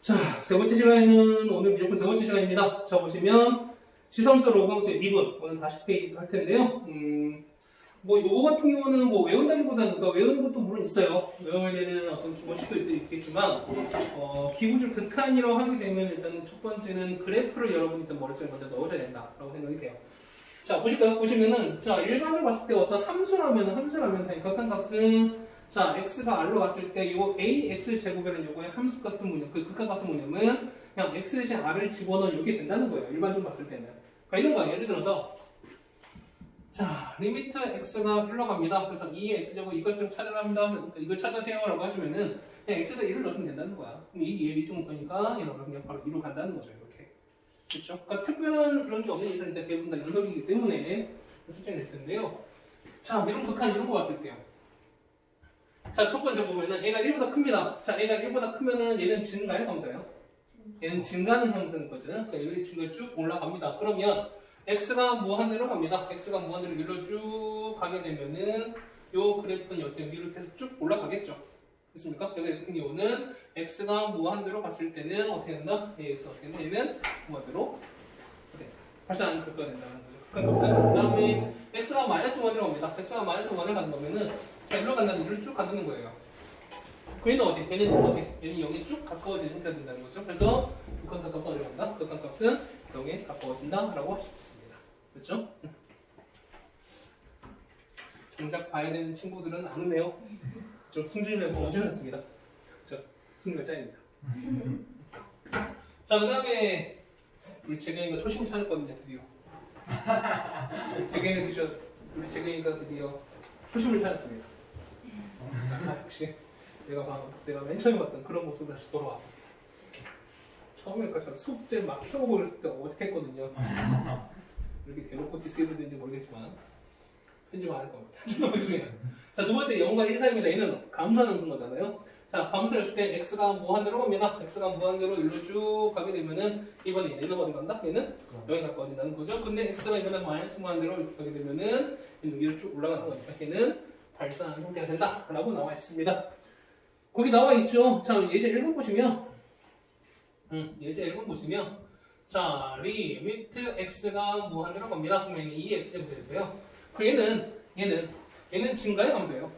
자, 세 번째 시간에는 오늘 무조건 세 번째 시간입니다. 자, 보시면 지성서로 5강수 2분, 오늘 40페이지부터 할 텐데요. 뭐 요거 같은 경우는 뭐 외운다기보다는 그러니까 외우는 것도 물론 있어요. 외워야 되는 어떤 기본식도 있겠지만 기본적으로 극한이라고 하게 되면 일단 첫 번째는 그래프를 여러분이 일단 머릿속에 먼저 넣어야 된다라고 생각이 돼요. 자, 보실까요? 보시면은 자, 일반적으로 봤을 때 어떤 함수라면 극한값은 자, x가 r로 갔을 때 요 ax 제곱이라는 요거의 함수값은 뭐냐, 그 극한값은 뭐냐면 그냥 x 대신 r을 집어넣으면 이렇게 된다는 거예요. 일반적으로 봤을 때는. 그러니까 이런 거야. 예를 들어서 자, 리미트 x가 흘러갑니다. 그래서 2의 x제곱 이것을 찾으랍니다. 그러니까 이걸 찾으세요 라고 하시면은 그냥 x에다 1을 넣으시면 된다는 거야. 그럼 이 이쪽 거니까 이러면 그냥 바로 2로 간다는 거죠. 이렇게. 그렇죠? 그러니까 특별한 그런 게 없는 이상인데 대부분 다 연속이기 때문에 숙제가 될 텐데요. 자, 이런 극한 이런 거 봤을 때요. 자, 첫 번째 보면은 얘가 1보다 큽니다. 자, 얘가 1보다 크면은 얘는 증가의 함수예요. 얘는 증가하는 함수인 거죠. 그러니까 여기 증가 쭉 올라갑니다. 그러면 x가 무한대로 갑니다. x가 무한대로 위로 쭉 가게 되면은 요 그래프는 어떻게 위로 계속 쭉 올라가겠죠. 됐습니까? 여기 같은 경우는 x가 무한대로 갔을 때는 어떻게 된다? a에서 얘는 무한대로 발산하는 그거가 된다는 거죠. 그 다음에 x가 마이너스 1으로 갑니다. x가 마이너스 1을 가는 거면은 자, 일로 간다는 이를 쭉 가는 거예요. 얘는 어디? 얘는 어디? 얘는 0에 쭉 가까워지는 게 된다는 거죠. 그래서 극한값은 어디로 간다? 극한값은 0에 가까워진다 라고 할 수 있습니다. 그렇죠? 정작 봐야 되는 친구들은 안 오네요. 좀 승준이는 오지 않습니다. 그렇죠? 승준이가 짱입니다. 자, 그 다음에 우리 재경이가 초심을 찾았거든요. 드디어. 우리 재경이가 드디어 초심을 찾았습니다. 역시 내가 맨 처음에 봤던 그런 모습을 다시 돌아왔습니다. 처음에 저 숙제 막 펴고 그랬을 때 어색했거든요. 이렇게 대놓고 디스해도 되는지 모르겠지만 편집 안 할 겁니다. 자, 두 번째 0과 1 사이입니다. 얘는 감소하는 함수인 거잖아요. 자, 감소했을 때 x가 무한대로 갑니다. x가 무한대로 일로 쭉 가게 되면은 이번에 얘는 어디 간다? 얘는 0에 가까워진다는 거죠. 근데 x가 이번에 마이너스 무한대로 이렇게 가게 되면은 얘는 위로 쭉 올라가는 거니까 얘는 발산하는 형태가 된다라고 나와 있습니다. 거기 나와 있죠. 자, 예제 1번 보시면 예제 1번 보시면 자, 리미트 x가 무한대로 갑니다. 그러면 2x제곱 됐어요. 그 얘는 증가의 함수예요.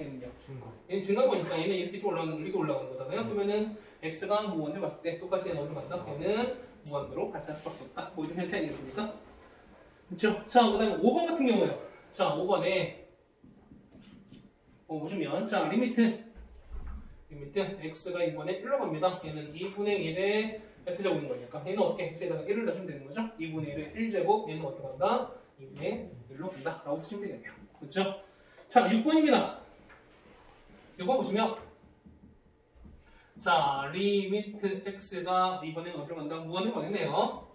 얘는 증가 보니까 얘는 이렇게 쭉 이렇게 올라가는 거잖아요. 그러면은 x가 무한대로 갔을 때 똑같이 얘는 어디로 간다? 얘는 무한대로 발산할 수밖에 없다. 뭐 이런 형태 아니겠습니까? 그렇죠? 자, 그다음에 5번 같은 경우요. 자, 5번에 보시면 자, 리미트 x가 이번에 1로 갑니다. 얘는 2분의 1의 x제곱인 거니까 얘는 어떻게 x에다가 1을 넣으시면 되는 거죠? 2분의 1의 1제곱 얘는 어떻게 간다? 2분의 1로 간다 라고 쓰시면 되겠네요. 그렇죠? 자, 6번입니다. 6번 보시면 자, 리미트 x가 이번에는 어디로 간다? 무한대로 가겠네요.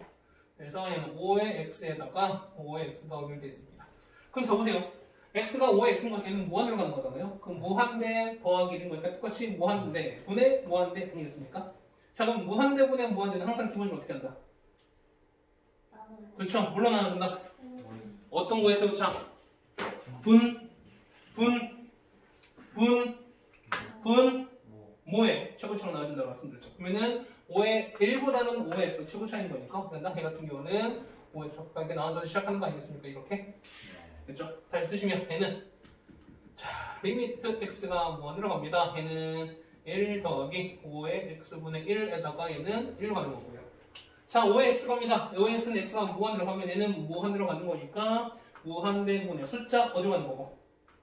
그래서 얘는 5의 x에다가 5의 x 더하기로 되어 있습니다. 그럼 적으세요. x가 5의 x인 건 얘는 무한대로 가는 거잖아요. 그럼 무한대 더하기 1인 거니까 똑같이 무한대 분의 무한대 아니겠습니까? 자, 그럼 무한대 분의 무한대는 항상 기본적으로 어떻게 한다? 그렇죠. 물론 나눠준다. 어떤 거에 최고창? 모에 최고창을 나눠준다고 말씀드렸죠. 그러면은 5의 1보다는 5의 x 최고창인 거니까 된다. 얘 같은 경우는 5에서 이렇게 나눠서 시작하는 거 아니겠습니까? 이렇게. 그렇죠? 다시 쓰시면 얘는 자, 리미트 x가 무한대로 갑니다. 얘는 1 더하기 5의 x분의 1에다가 얘는 1로 가는 거고요. 자, 5의 x 갑니다. 5의 x는 x가 무한대로 가면 얘는 무한대로 가는 거니까 무한대분의 숫자 어디로 가는 거고?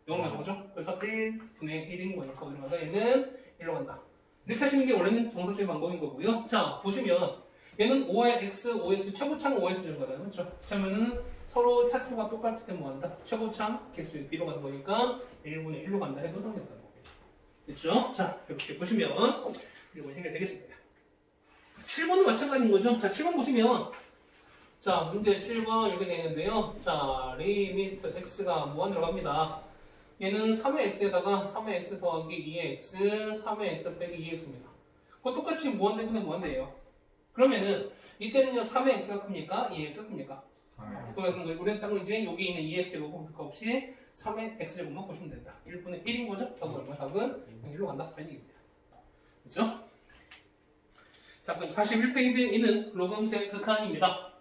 0으로 가는 거죠? 그래서 1분의 1인 거니까 어디로 간다? 얘는 1로 간다. 이렇게 하시는 게 원래는 정석적인 방법인 거고요. 자, 보시면 얘는 5의 x, 5x, 최고창 5x 인 거잖아요. 그렇죠? 그러면은 서로 차수가 똑같을 때 뭐 한다? 최고창 개수의 b로 가는 거니까 1분의 1로 간다 해도 상관없다는 거예요. 그렇죠? 자, 이렇게 보시면 1번 해결되겠습니다. 7번은 마찬가지인 거죠? 자, 7번 보시면 자, 문제 7번 여기 되는데요. 자, 리미트 x가 무한대로 갑니다. 얘는 3의 x에다가 3의 x 더하기 2의 x, 3의 x 빼기 2x입니다. 그거 똑같이 무한대 분의 무한대예요. 그러면은 이때는요 3의 x가 큽니까? 2의 x가 큽니까? 그래서 우리는 딱 이제 여기 있는 2x제곱 없이 3의 x제곱만 보시면 된다. 1분의 1인 거죠? 답은 얼마? 답은 1로 간다. 이 얘기입니다. 그렇죠? 자, 그럼 41페이지에 있는 로그 함수의 극한입니다.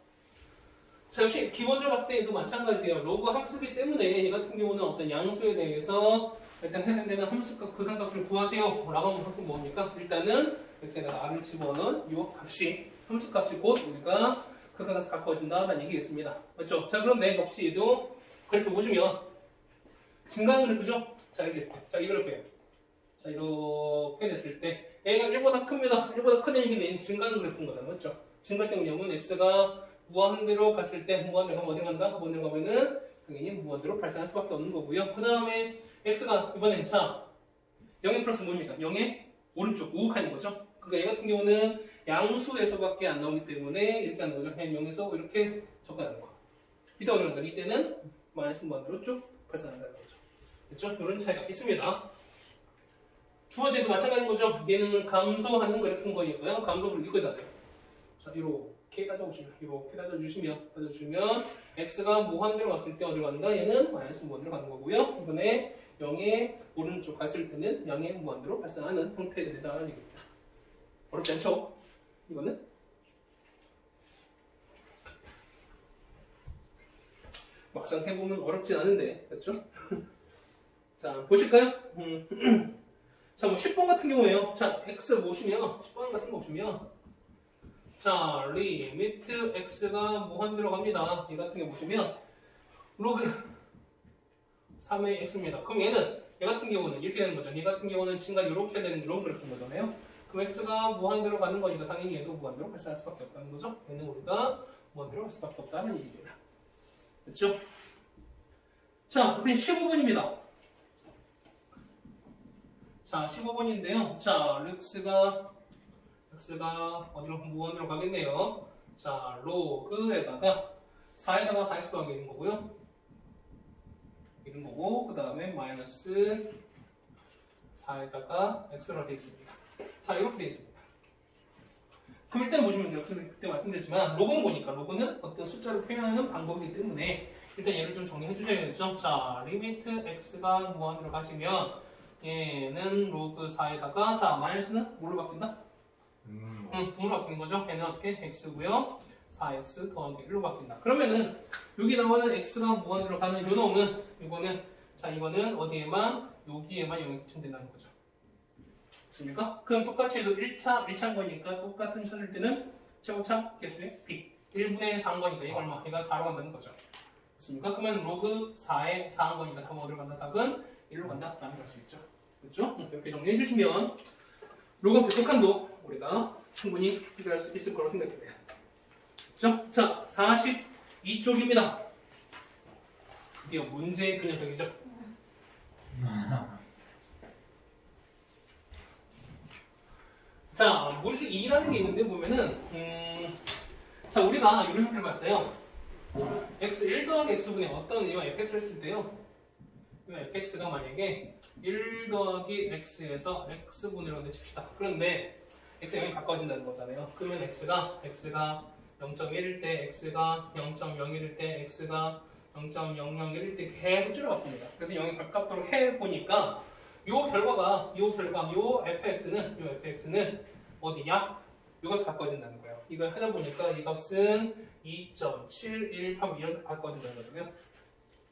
자, 역시 기본적으로 봤을 때도 마찬가지예요. 로그 함수기 때문에 이 같은 경우는 어떤 양수에 대해서 일단 해당되는 함수값, 극한값을 구하세요. 라고 하면 항상 뭡니까? 일단은 x에다가 r을 집어넣은 이 값이, 함수값이 곧 우리가 극한값을 바꿔준다라는 얘기겠습니다. 맞죠? 자, 그런데 역시 얘도 그래프 보시면 증가하는 그래프죠? 자, 이렇게 했을 때. 자, 이 그래프예요. 자, 이렇게 됐을 때 얘가 1보다 큽니다. 1보다 큰 얘기는 증가하는 그래프인 거잖아요. 맞죠? 증가할 때 뭐냐면 x가 무한대로 갔을 때 무한대로 가면 어디 간다? 무한대로 가면은 당연히 무한대로 발생할 수밖에 없는 거고요. 그 다음에 x가 이번엔 자 0의 플러스 뭡니까? 0의 오른쪽 우극한인 거죠. 그러니까 얘 같은 경우는 양수에서밖에 안 나오기 때문에 이렇게 하는 거죠. 그냥 0에서 이렇게 접근하는 거. 이때 어디 간다? 이때는 마이너스 무한대로 쭉 발생한다는 거죠. 그렇죠? 이런 차이가 있습니다. 두 번째도 마찬가지인 거죠. 얘는 감소하는 그래프인 거니까요. 감소를 이거잖아요. 자, 이렇게 따져주시면 x가 무한대로 갔을 때 어디로 가는가? 얘는 마이너스 무한대로 가는 거고요. 이번에 0의 오른쪽 갔을 때는 0의 무한대로 발생하는 형태가 된다는 얘기입니다. 어렵지 않죠? 이거는? 막상 해보면 어렵진 않은데, 그렇죠? 자, 보실까요? 자, 뭐 10번 같은 경우에요. 자, x 보시면 10번 같은 거 보시면 자, 리미트 x가 무한대로 갑니다. 이 같은 거 보시면 로그 3의 x입니다. 그럼 얘 같은 경우는 이렇게 되는 거죠. 얘 같은 경우는 증가 이렇게 되는 이런 그래프인 거잖아요. 그럼 x가 무한대로 가는 거니까 당연히 얘도 무한대로 발생할 수밖에 없다는 거죠. 얘는 우리가 무한대로 갈 수밖에 없다는 얘기입니다. 됐죠? 자, 그럼 15번입니다. 자, 15번인데요. 자, x가 어디로 무한대로 가겠네요. 자, 로그에다가 4에다가 4x 더하기 있는 거고요. 이런 거고, 그 다음에 마이너스 4에다가 x로 되어 있습니다. 자, 이렇게 되어 있습니다. 그럼 일단 보시면 역시 그때 말씀드렸지만 로그는 뭐니까? 로그는 어떤 숫자를 표현하는 방법이기 때문에 일단 얘를 좀 정리해 주셔야겠죠. 자, 리미트 x가 무한대로 가시면 얘는 로그 4에다가 자, 마이너스는 뭘로 바뀐다? 분으로 바뀌는 거죠. 얘는 어떻게? x고요. 4x 더하기 1로 바뀐다. 그러면은 여기 나오는 x가 무한대로 가는 요 놈은 이거는 어디에만 여기에만 0이 기준된다는 거죠. 맞습니까? 그럼 똑같이 해도 1차인 거니까 똑같은 찾을 때는 최고차 개수의 b 1분의 4인 거니까 이거 얼마? 얘가 4로 간다는 거죠. 맞습니까? 그러면 로그 4에 4인 거니까 답은 어디로 간다? 답은 1로 간다. 라는 걸 수 있죠. 그렇죠? 이렇게 정리해 주시면 로그 극한도 우리가 충분히 해결할 수 있을 거라고 생각해요. 그렇죠? 자, 42쪽입니다. 드디어 문제의 그 녀석이죠. 자, 무리수 2라는 게 있는데 보면은 자, 우리가 이런 형태를 봤어요. x1 더하기 x분의 어떤 이 fx를 했을 때요. 이 fx가 만약에 1 더하기 x에서 x분으로 한다 칩시다. 그런데 x가 0이 가까워진다는 거잖아요. 그러면 x가 0.1일 때, x가 0.01일 때, x가 0.001일 때 계속 줄여봤습니다. 그래서 0이 가깝도록 해보니까 요 fx는 어디야? 이것을 가까워진다는 거예요. 이걸 하다 보니까 이 값은 2.718 이렇게 가까워진다는 거잖아요.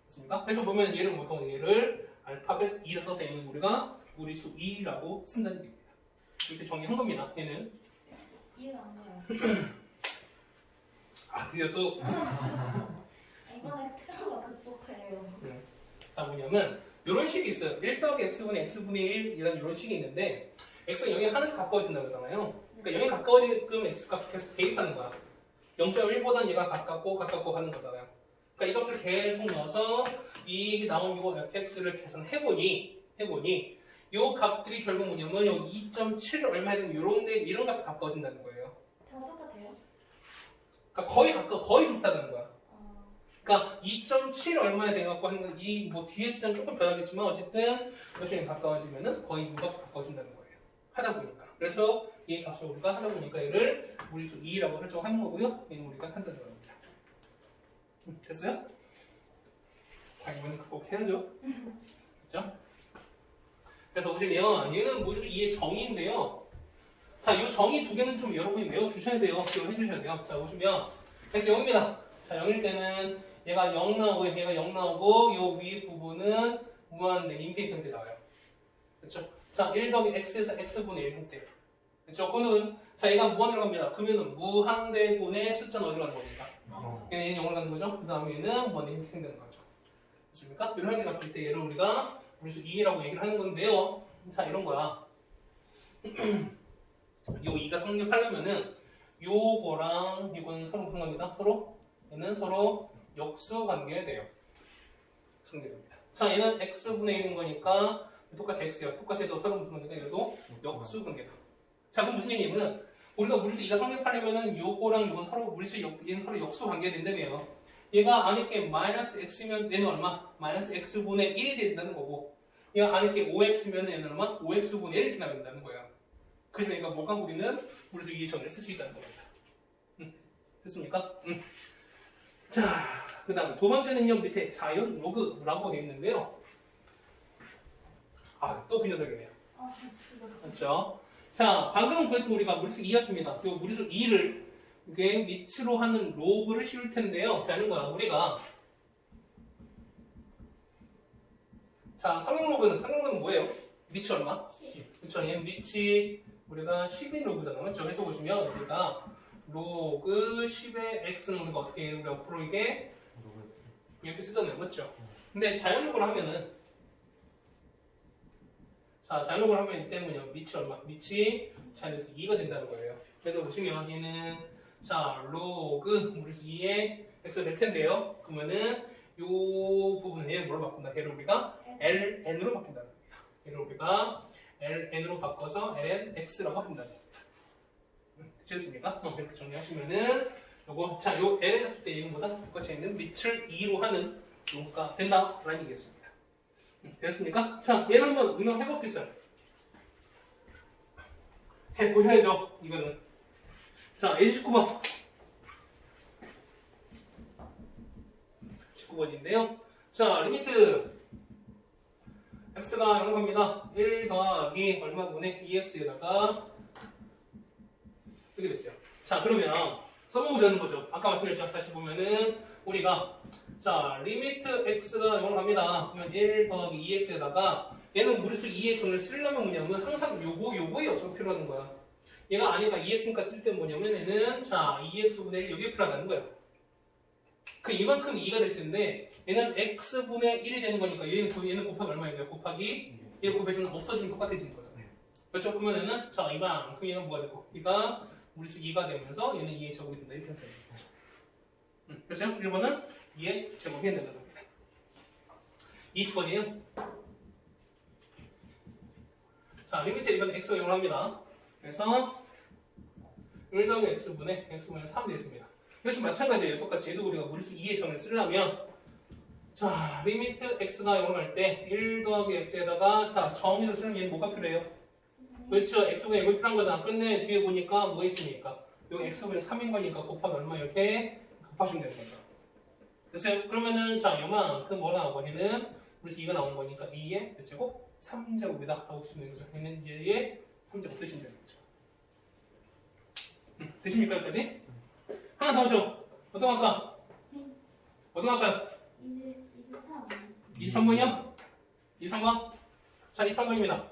맞습니까? 그래서 보면 얘를 보통 얘를 알파벳 2를 써서 얘는 우리가 무리수 2라고 쓴다는 얘기입니다. 이렇게 정리한 겁니다. 얘는 이해가 안 가요. 아, 드디어 또 이번에 트라우마 극복하래요. 자, 뭐냐면 이런 식이 있어요. 1 더하기 x분의 x분의 1 이런 식이 있는데 x가 0에 하나씩 가까워진다고 하잖아요. 그러니까 0에 가까워지면 x값을 계속 대입하는 거야. 0.1보다는 얘가 가깝고 하는 거잖아요. 그러니까 이 값을 계속 넣어서 이 나온 요 fx를 계산해보니 요 값들이 결국 뭐냐면 요 2.7 얼마 되는 이런 값에 가까워진다는 거예요. 다 똑같아요? 그러니까 거의 비슷하다는 거야. 그러니까 2.7 얼마에 돼갖고 하는 건 이 뭐 뒤에 숫자는 조금 변하겠지만 어쨌든 이것이 가까워지면은 거의 무값에 가까워진다는 거예요. 하다 보니까. 그래서 이 값을 우리가 하다 보니까 얘를 무리수 2라고 설정하는 거고요. 얘는 우리가 탄산으로 합니다. 됐어요? 당연히 극복해야죠. 그렇죠? 그래서 보시면 얘는 무리수 2의 정의인데요. 자, 이 정의 두 개는 좀 여러분이 외워주셔야 돼요. 기억을 해주셔야 돼요. 자, 보시면 x 0입니다. 자, 0일 때는 얘가 0 나오고 얘가 0 나오고 요 위에 부분은 무한대 인피니트 형태 나와요. 그렇죠? 자, 1 더하기 x에서 x분의 1 형태. 그렇죠? 그는 자, 얘가 무한대로 갑니다. 그러면은 무한대분의 숫자는 어디로 가는 겁니까? 얘는 0으로 가는 거죠. 그 다음에 얘는 무한대 형태 생기는 거죠. 됐습니까? 이런 형태 갔을 때 얘를 우리가 무리수 2라고 얘기를 하는 건데요. 자, 이런 거야. 요 2가 성립하려면은 요거랑 이거는 서로 무슨 관계다? 서로? 얘는 서로 역수 관계가 돼요. 성립됩니다. 자, 얘는 x분의 1인 거니까 똑같이 x야. 똑같이 해도 서로 무슨 관계다? 얘도 역수 관계다. 자, 그럼 무슨 얘기냐면 우리가 무리수 2가 성립하려면은 요거랑 요건 서로 얘는 서로 역수 관계가 된다며요. 얘가 안에 게 마이너스 x면 얘는 얼마? 마이너스 x분의 1이 된다는 거고 얘가 안에 게 5x면 얘는 얼마? 5x분의 1 이렇게 나간다는 거예요. 그래서 얘가 뭐가 우리는 무리수 2의 정의를 쓸 수 있다는 겁니다. 됐습니까? 자, 그 다음 두 번째는요. 밑에 자연 로그라고 되어 있는데요. 아, 또 그 녀석이네요. 아 진짜. 그렇죠? 자, 방금 그랬던 우리가 무리수 2였습니다. 그 무리수 2를 이게 밑으로 하는 로그를 씌울 텐데요. 자, 이런 거야. 우리가 자, 상용로그는 뭐예요? 밑이 얼마? 10. 그렇죠? 얘는 밑이 우리가 10인 로그잖아요. 그렇죠? 그래서 보시면 우리가 로그 10의 x는 우리가 어떻게 해요? 우리 앞으로 이게 이렇게 쓰잖아요. 맞죠? 근데 자연로그를 하면은 자, 자연로그를 하면 이때는요. 밑이 얼마? 밑이 자연에서 2가 된다는 거예요. 그래서 보시면 얘는 자, 로그 무리수 2의 x가 될 텐데요. 그러면은 요 부분은 얘를 뭘로 바꾼다? 얘를 우리가 ln으로 바뀐다는 겁니다. 얘를 우리가 ln으로 바꿔서 lnx라고 바꾼다는 겁니다. 되셨습니까? 이렇게 정리하시면은 요거 자, 요 ln 했을 때 얘는 보다 똑같이 있는 밑을 2로 하는 요가 된다라는 얘기겠습니다. 됐습니까? 자, 얘를 한번 응용해 보겠어요. 해 보셔야죠. 이거는 자, A19번 19번인데요. 자, 리미트 x가 0로 갑니다. 1 더하기 얼마분의 2x에다가 이렇게 됐어요. 자, 그러면 써보자는 거죠. 아까 말씀드렸죠. 다시 보면은 우리가 자, 리미트 x가 0로 갑니다. 그러면 1 더하기 2x에다가 얘는 무리수 2의 정의를 쓰려면 뭐냐면 항상 요거의 역수가 필요하는 거야. 얘가 아니가 2x니까 쓸 때 뭐냐면 얘는 자, 2x분의 1 여기에 필요하다는 거야. 그 이만큼 2가 될 텐데 얘는 x분의 1이 되는 거니까 얘는 곱하기 얼마이죠? 곱하기 1 곱해주면 없어지면 똑같아지는 거잖아요. 그렇죠? 그러면 얘는 자, 이만큼 얘는 뭐가 되고 얘가 무리수 2가 되면서 얘는 2의 제곱이 된다. 이렇게 됩니다. 됐어요? 1번은 2의 제곱이 된다는 겁니다. 20번이에요. 자, 리미트 이건 x가 0을 합니다. 그래서 1 더하기 x분의 3 되겠습니다. 역시 마찬가지예요. 똑같이 얘도 우리가 무리수 2의 정의를 쓰려면 자, 리미트 x가 0을 할 때 1 더하기 x에다가 자, 정의를 쓰면 얘는 뭐가 필요해요? 그렇죠. x분의 0이 필요한 거잖아. 끝내 뒤에 보니까 뭐 있습니까? 여기 x분의 3인 거니까 곱하기 얼마 이렇게 곱하시면 되는 거죠. 됐어요? 그러면은 자, 요만큼 뭐가 나오고 얘는 무리수 2가 나오는 거니까 2의 몇 제곱? 3제곱이다 라고 쓰시면 되는 거죠. 얘는 2의 3제곱 쓰시면 되는 거죠. 되십니까 여기까지? 하나 더 하죠. 어떤 거 할까? 어떤 거 할까요? 23. 23번이요? 23번? 자, 23번입니다.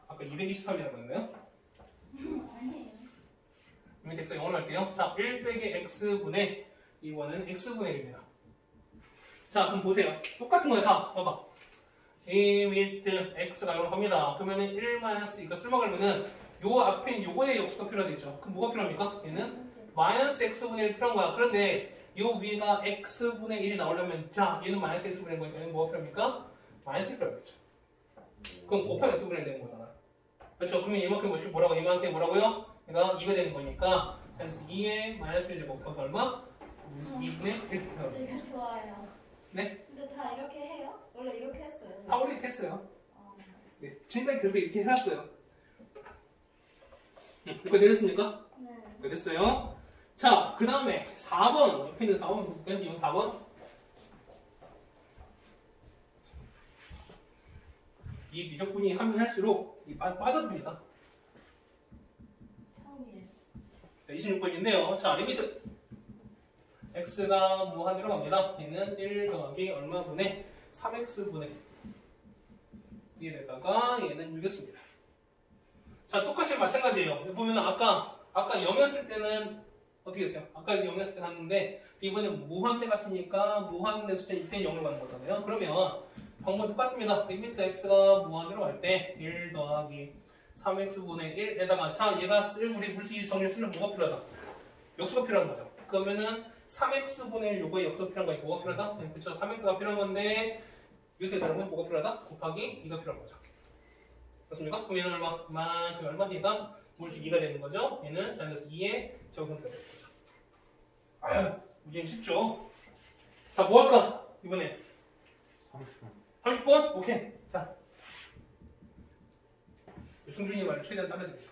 아까 223이라고 했나요? 아니에요. 그러면 x가 0을 할게요. 자, 1 빼기 x분의 이거는 x분의 1입니다. 자, 그럼 보세요. 똑같은 거예요. 자, 봐봐. a with x가 0을 합니다. 그러면은 1 마이너스 이거 쓸먹으면은 요 앞에 요거의 역수가 필요하겠죠. 그럼 뭐가 필요합니까? 얘는 마이너스 x분의 1 필요한 거야. 그런데 요 위가 x분의 1이 나오려면 자, 얘는 마이너스 x분의 1 거니까 얘는 뭐가 필요합니까? 마이너스 1 필요하겠죠. 그럼 곱하기 x분의 1 되는 거잖아. 그렇죠? 그러면 이만큼 뭐라고? 이만큼 뭐라고요? 얘가 2가 되는 거니까 그래서 2의 마이너스 1 제곱 곱하기 얼마? 2분의 1 되게 좋아요. 네? 근데 다 이렇게 해요? 원래 이렇게 했어요. 다 우리 했어요. 어. 네, 지금까지 계속 이렇게 해왔어요. 이거 내렸습니까? 네. 됐어요. 자, 그 다음에 4번. 옆에 있는 4번 볼까요? 이건 4번. 이 미적분이 하면 할수록 빠져듭니다. 26번인데요. 자, 리미트 x가 무한대로 갑니다. 얘는 1 더하기 얼마분의 3x분의 1에다가 얘는 6이었습니다. 자, 똑같이 마찬가지예요. 보면은 아까 0이었을 때는 어떻게 했어요? 아까 0이었을 때 갔는데 이번엔 무한대 갔으니까 무한대 숫자 이때 0을 가는 거잖아요. 그러면 방법 똑같습니다. 리미트 x가 무한대로 갈 때 1 더하기 3x분의 1에다가 자, 얘가 우리 물수 정리를 쓰려면 뭐가 필요하다? 역수가 필요한 거죠. 그러면은 3x분의 1 요거에 역수가 필요한 거니까 뭐가 필요하다? 그쵸? 3x가 필요한 건데 여기서 여러분 뭐가 필요하다? 곱하기 2가 필요한 거죠. 맞습니까? 그럼 얘는 얼마? 얘가 물수 2가 되는 거죠. 얘는 마이너스 2의 제곱분수가 되는 거죠. 아유, 문제는 쉽죠? 자, 뭐 할까? 이번에 30분. 30번? 오케이. 자, 승준이 말을 최대한 따라드리죠.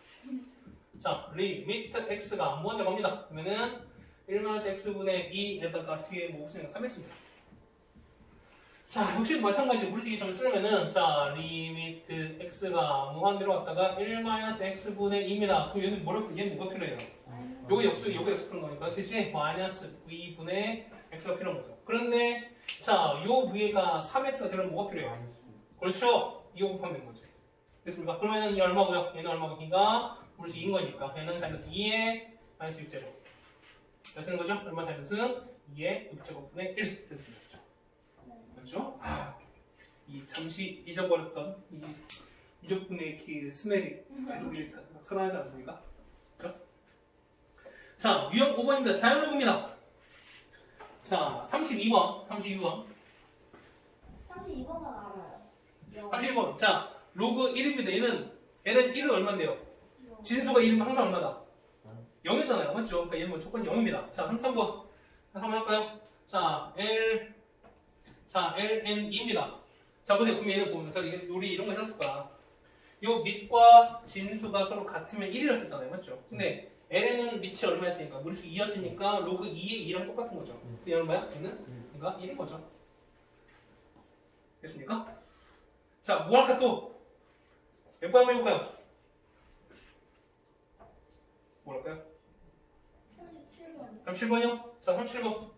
자, 리미트 x가 무한대로 갑니다. 그러면은 1-x분의 2에다가 뒤에 뭐 없으니까 3x입니다. 자, 역시 마찬가지로 물식이 좀 쓰려면은 자, 리미트 x가 무한대로 갔다가 1-x분의 2입니다. 그럼 얘는 얘는 뭐가 필요해요? 요거 역수 필요한 거니까 대신 마이너스 v분의 x가 필요한 거죠. 그런데 자, 요 위에가 3x가 되려면 뭐가 필요해요? 그렇죠? 이거 곱하면 되는 거죠. 됐습니까? 그러면은 이 얼마고요? 얘는 얼마고? 이가 물식 2인 거니까 얘는 마이너스 2의 마이너스 6제곱 쓰는 거죠? 얼마 마이너스 2의 6제곱분의 1 됐습니다. 그렇죠? 이 잠시 잊어버렸던 이 미적분의 그 스멜이 계속 살아나지 않습니까? 그렇죠? 자, 유형 5번입니다. 자연로그입니다. 자, 32번. 32번은 알아요. 32번. 자, 로그 1입니다. 얘는 1은 얼마인데요? 진수가 1이면 항상 얼마다? 0이잖아요. 맞죠? 그러니까 얘는 뭐 조건이 0입니다. 자, 33번. 한번 할까요? 자, ln2입니다. 자, 보세요. 그럼 얘는 보면서 우리 이런 거 해놨을 거야. 요 밑과 진수가 서로 같으면 1이라 썼잖아요. 맞죠? 근데 ln은 밑이 얼마였으니까? 무리수 2였으니까 로그 2의 2랑 똑같은 거죠. 그게 얼마야? 얘는? 그러니까 1인 거죠. 됐습니까? 자, 뭐 할까 또? 몇 번 한번 해볼까요? 뭐 할까요? 37번. 37번이요? 자, 37번.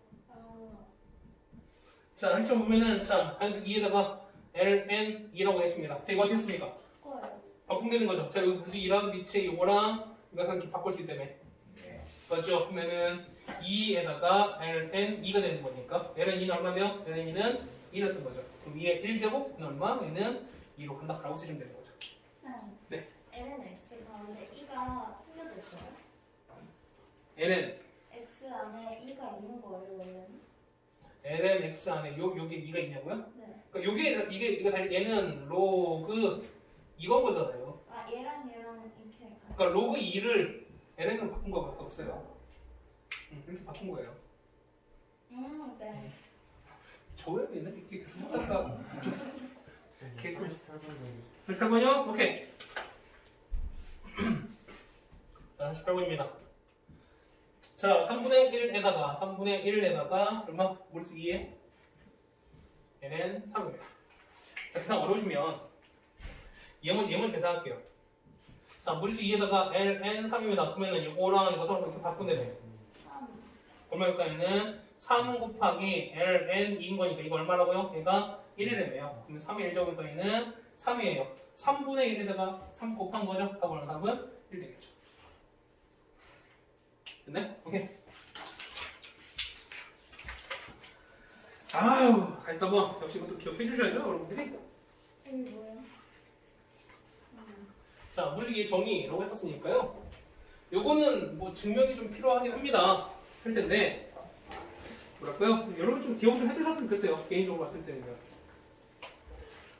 자, 37번 보면은, 자, 한수 2에다가 ln2라고 했습니다. 자, 이거 어떻게 했습니까? 거예요. 바꾸면 되는 거죠. 자, 여기 무슨 2랑 밑에 이거랑 이거랑 이렇게 바꿀 수 있기 때문에. 맞죠? 그러면은 2에다가 ln2가 되는 거니까. ln2는 얼마며? ln2는 2였던 거죠. 그럼 2의 1제곱은 얼마? 얘는 2로 간다라고 쓰시면 되는 거죠. 네. ln x 가운데 2가 숨겨졌어요. ln x 안에 2가 있는 거예요, 원래는? ln x 안에 여기 2가 있냐고요? 네. 그러니까 이거 다시 얘는 로그 이건 거잖아요. 아, 얘랑 이렇게. 그러니까 로그 2를 ln으로 바꾼 거밖에 없어요. 이렇게 바꾼 거예요. 네. 저왜 이렇게 계속 하다가 개꿀. 38분. 18번이요? 오케이. 자, 18번입니다. 자, 3분의 1에다가 얼마? 물수 2에 ln 3입니다. 자, 계산 어려우시면 얘만 계산할게요. 자, 물수 2에다가 ln 3입니다. 그러면은 이거랑 이거 서로 이렇게 바꾼다며. 3. 얼마일까? 얘는 3 곱하기 ln 2인 거니까 이거 얼마라고요? 얘가 1이래요. 그러면 3의 1제곱이니까 얘는 3이에요. 3분의 1에다가 3 곱한 거죠? 답은 1 되겠죠. 됐네? 오케이. 아유, 44번. 역시 이것도 기억해 주셔야죠, 여러분들이. 이게 뭐예요? 자, 무식이 정의라고 했었으니까요. 요거는 뭐 증명이 좀 필요하긴 합니다. 할 텐데, 뭐랄까요? 여러분 좀 기억 좀 해두셨으면 좋겠어요. 개인적으로 봤을 때는요.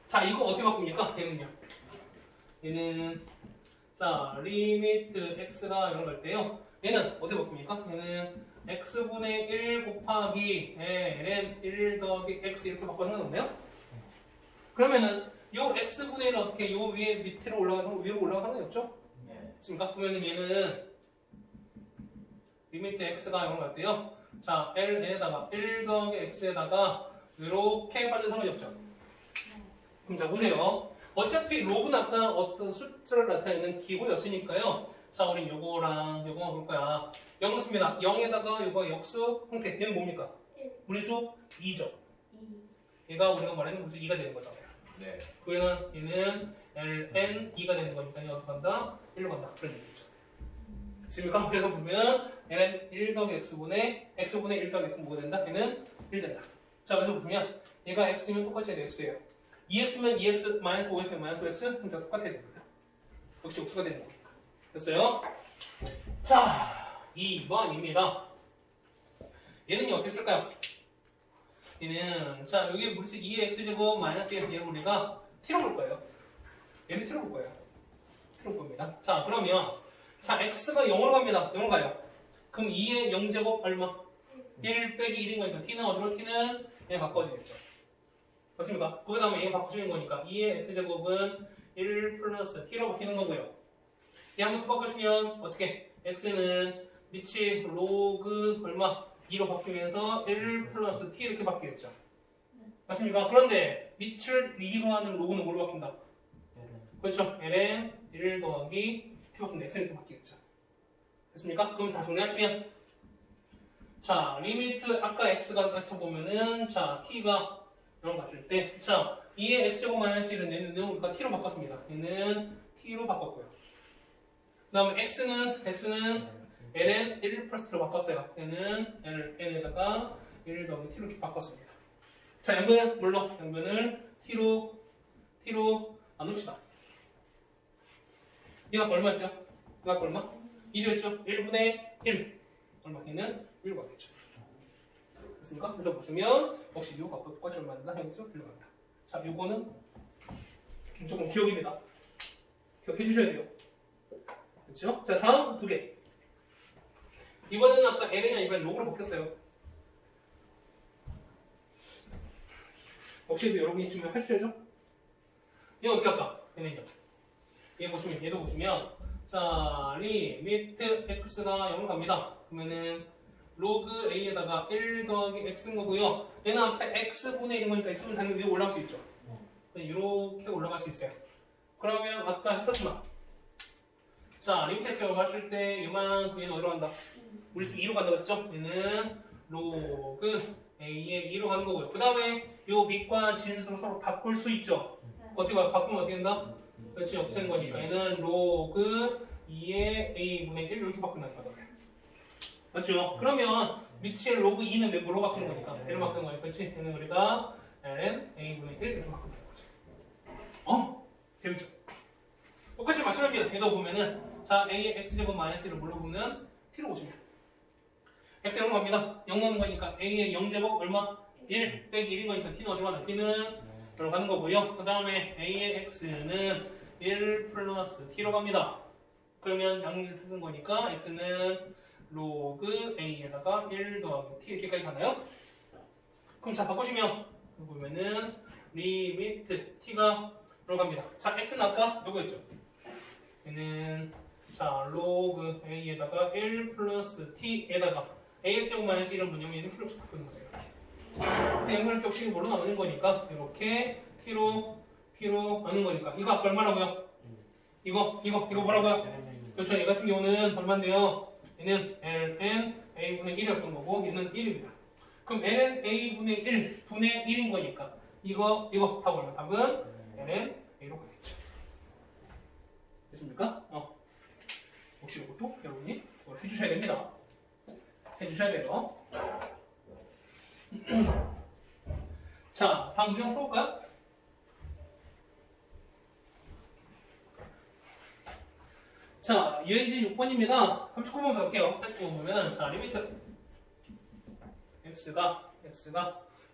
자, 이거 어떻게 바꿉니까? 얘는 자, 리미트 x가 이런 걸 때요. 얘는 어떻게 바꿉니까? 얘는 x분의 1 곱하기 ln 1 더하기 x 이렇게 바꿔 상관없네요? 그러면은 요 x분의 1은 어떻게 요 위에 밑으로 올라가서 위로 올라가 상관이 없죠? 지금 보면은 얘는 리미트 x가 이런 걸 때요. 자, ln에다가 1 더하기 x에다가 이렇게 빠져 상관이 없죠? 그럼 자, 보세요. 어차피 로그는 아까 어떤 숫자를 나타내는 기호였으니까요. 자, 우린 요거랑 요거만 볼 거야. 0 넣습니다. 0에다가 요거 역수 형태. 얘는 뭡니까? 1, 무리수 2죠. 2. 얘가 우리가 말하는 무리수 2가 되는 거잖아요. 네. 얘는 ln 2가 되는 거니까 얘가 어떻게 간다? 1로 간다. 그런 얘기죠. 됐습니까? 그래서 보면 얘는 1 더하기 x분의 1 더하기 x는 뭐가 된다? 얘는 1 된다. 자, 그래서 보면 얘가 x면 똑같이 해도 x예요. 2x면 2x, 마이너스 5x면 마이너스 5x, 그럼 다 똑같아야 되는 거야. 역시 옥수가 되는 거니까. 됐어요? 자, 2번입니다. 얘는요, 어떻게 쓸까요? 얘는, 자, 여기 무리수 2의 x제곱 마이너스 2에서 얘를 우리가 t로 볼 거예요. 얘는 t로 볼 거예요. t로 볼 겁니다. 자, 그러면, 자, x가 0으로 갑니다. 0으로 가요. 그럼 2의 0제곱 얼마? 1 빼기 1인 거니까 t는 어디로? t는 얘 바꿔주겠죠. 맞습니까? 그 다음에 얘 바꿔주는 거니까 2의 x제곱은 1 플러스 t로 바뀌는 거고요. 얘 한번 더 바꿔주면 어떻게? x는 밑이 로그 얼마? 2로 바뀌면서 1 플러스 t 이렇게 바뀌겠죠. 맞습니까? 그런데 밑을 2로 하는 로그는 뭘로 바뀐다? 그렇죠. ln 1 더하기 t 바뀐다. x는 이렇게 바뀌겠죠. 됐습니까? 그럼 다 정리하시면 자, 리미트 아까 x가 같이 보면은 자, t가 이런 거 봤을 때 자, 2의 x제곱 마이너스 1은 얘는 우리가 t로 바꿨습니다. 얘는 t로 바꿨고요. 그 다음에 x는 ln 1 플러스 t로 바꿨어요. 얘는 ln에다가 1 더하기 t로 이렇게 바꿨습니다. 자, 양변은 물론 양변을 t로 나눕시다. 얘가 얼마였어요? 얘가 얼마? 1이었죠? 1분의 1 얼마? 얘는 1로 가겠죠. 됐습니까? 그래서 보시면 역시 이 값도 똑같이 얼마 된다? 여기서 1로 간다. 자, 요거는 무조건 기억입니다. 기억해 주셔야 돼요. 그렇죠? 자, 다음 두 개. 이번에는 아까 ln이 이번엔 로그로 바뀌었어요. 혹시 여러분이 지금 해주셔야죠? 이거 어떻게 할까? ln이요. 얘 보시면, 얘도 보시면 자, 리미트 x가 0로 갑니다. 그러면은 로그 a에다가 1 더하기 x인 거고요. 얘는 앞에 x분의 1인 거니까 x는 당연히 위로 올라갈 수 있죠. 이렇게 올라갈 수 있어요. 그러면 아까 했었지만 자, 리미트 x가 갔을 때 얘만 얘는 어디로 간다? 무리수 2로 간다고 했었죠? 얘는 로그 a의 2로 가는 거고요. 그 다음에 요 밑과 진수로 서로 바꿀 수 있죠. 어떻게 바꾸면 어떻게 된다? 그렇지, 없애는 거니까 얘는 로그 2의 a분의 1 이렇게 바꾼다는 거잖아요. 맞죠? 그러면 밑에 로그 2는 왜 뭐로 바꾸는 거니까? 얘로 바꾸는 거니까 그렇지? 얘는 우리가 ln a분의 1 이렇게 바꾼다는 거죠. 재밌죠? 똑같이 마찬가지입니다. 얘도 보면은 자, a의 x제곱 마이너스 1을 뭘로 보면 t로 보시면 x 0으로 갑니다. 0 넣는 거니까 a의 0제곱 얼마? 1 빼기 1인 거니까 t는 어디로 가나? t는 들어가는 거고요. 그 다음에 a의 x는 1 플러스 t로 갑니다. 그러면 양립 쓰는 거니까 x는 로그 a에다가 1 더하기 t 이렇게까지 가나요? 그럼 자, 바꾸시면 보면은 리미트 t가 들어갑니다. 자, x는 아까 요거였죠. 얘는 자, 로그 a에다가 1 플러스 t에다가 ax 마이너스 1은 뭐냐면 얘는 t로 바꾸는 거죠. 이렇게. 양변을 격식이 뭘로 나누는 거니까 이렇게 t로 나누는 거니까 이거 아까 얼마라고요? 이거 뭐라고요? 그렇죠. 얘 같은 경우는 얼마인데요? 얘는 ln a분의 1이었던 거고 얘는 1입니다. 그럼 ln a분의 1 분의 1인 거니까 이거 답 얼마? 답은 ln a로 가겠죠. 됐습니까? 혹시 이것도 여러분이 그걸 해주셔야 됩니다. 해주셔야 돼요. 자, 다음 문제 한번 풀어볼까요? 자, 이제 6번입니다. 39번 갈게요. 39번 보면 자, 리미트 x가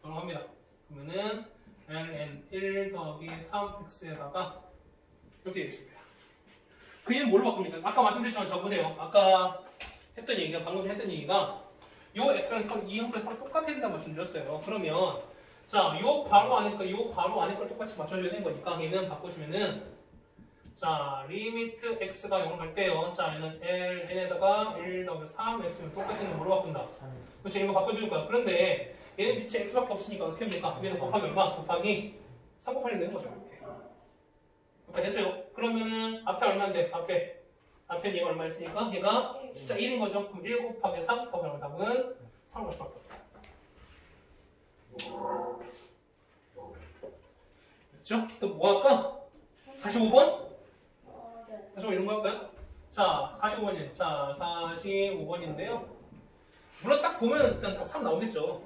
얼마입니다. 그러면은 ln 1 더하기 3x에다가 이렇게 되겠습니다. 그 얘는 뭘로 바꿉니까? 아까 말씀드렸지만 저 보세요. 아까 했던 얘기가 방금 했던 얘기가 요 x랑 이 형태가 서로 똑같아야 된다고 말씀드렸어요. 그러면 자, 요 괄호 안에 걸 똑같이 맞춰줘야 되는 거니까 얘는 바꾸시면은 자, 리미트 x가 0을 갈 때요. 자, 얘는 ln에다가 1 더하기 3x는 똑같이는 뭐로 바꾼다? 그렇죠. 이거 바꿔줄 거야. 그런데 얘는 밑에 x밖에 없으니까 어떻게 합니까? 위에서 곱하기 얼마? 곱하기 3 곱하기 되는 거죠. 이렇게. 됐어요. 그러면은 앞에 얼마인데? 앞에 앞에 얘가 얼마 있으니까 얘가 숫자 1인 거죠. 그럼 1 곱하기 3 곱하기 답은 3을 수밖에 없다. 됐죠? 또 뭐 할까? 45번? 네. 다시 이런 거 할까요? 자, 45번이에요. 자, 45번인데요. 물론 딱 보면 일단 답 3 나오겠죠.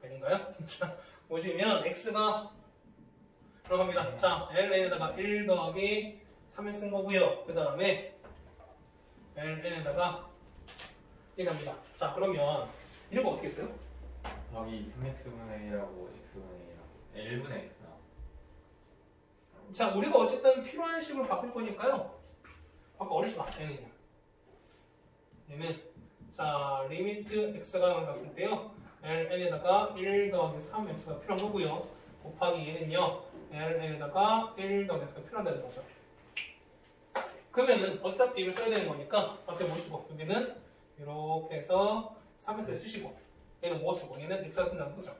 아닌가요? 자, 보시면 x가 들어갑니다. 자, ln에다가 1 더하기 3을 쓴 거고요. 그 다음에 ln에다가 1 갑니다. 자, 그러면 이런 거 어떻게 써요? 더하기 3x분의 1하고 x분의 1하고 1분의 x. 자, 우리가 어쨌든 필요한 식으로 바꿀 거니까요. 아까 어렵지 마. 얘는 자, 리미트 x가 갔을 때요. ln에다가 1 더하기 3x가 필요한 거고요. 곱하기 얘는요. ln에다가 1 더하기 x가 필요하다는 거죠. 그러면은 어차피 이걸 써야 되는 거니까 앞에 뭐 쓰고 여기는 이렇게 해서 3x를 쓰시고 얘는 뭐 쓰고 얘는 x가 쓴다는 거죠.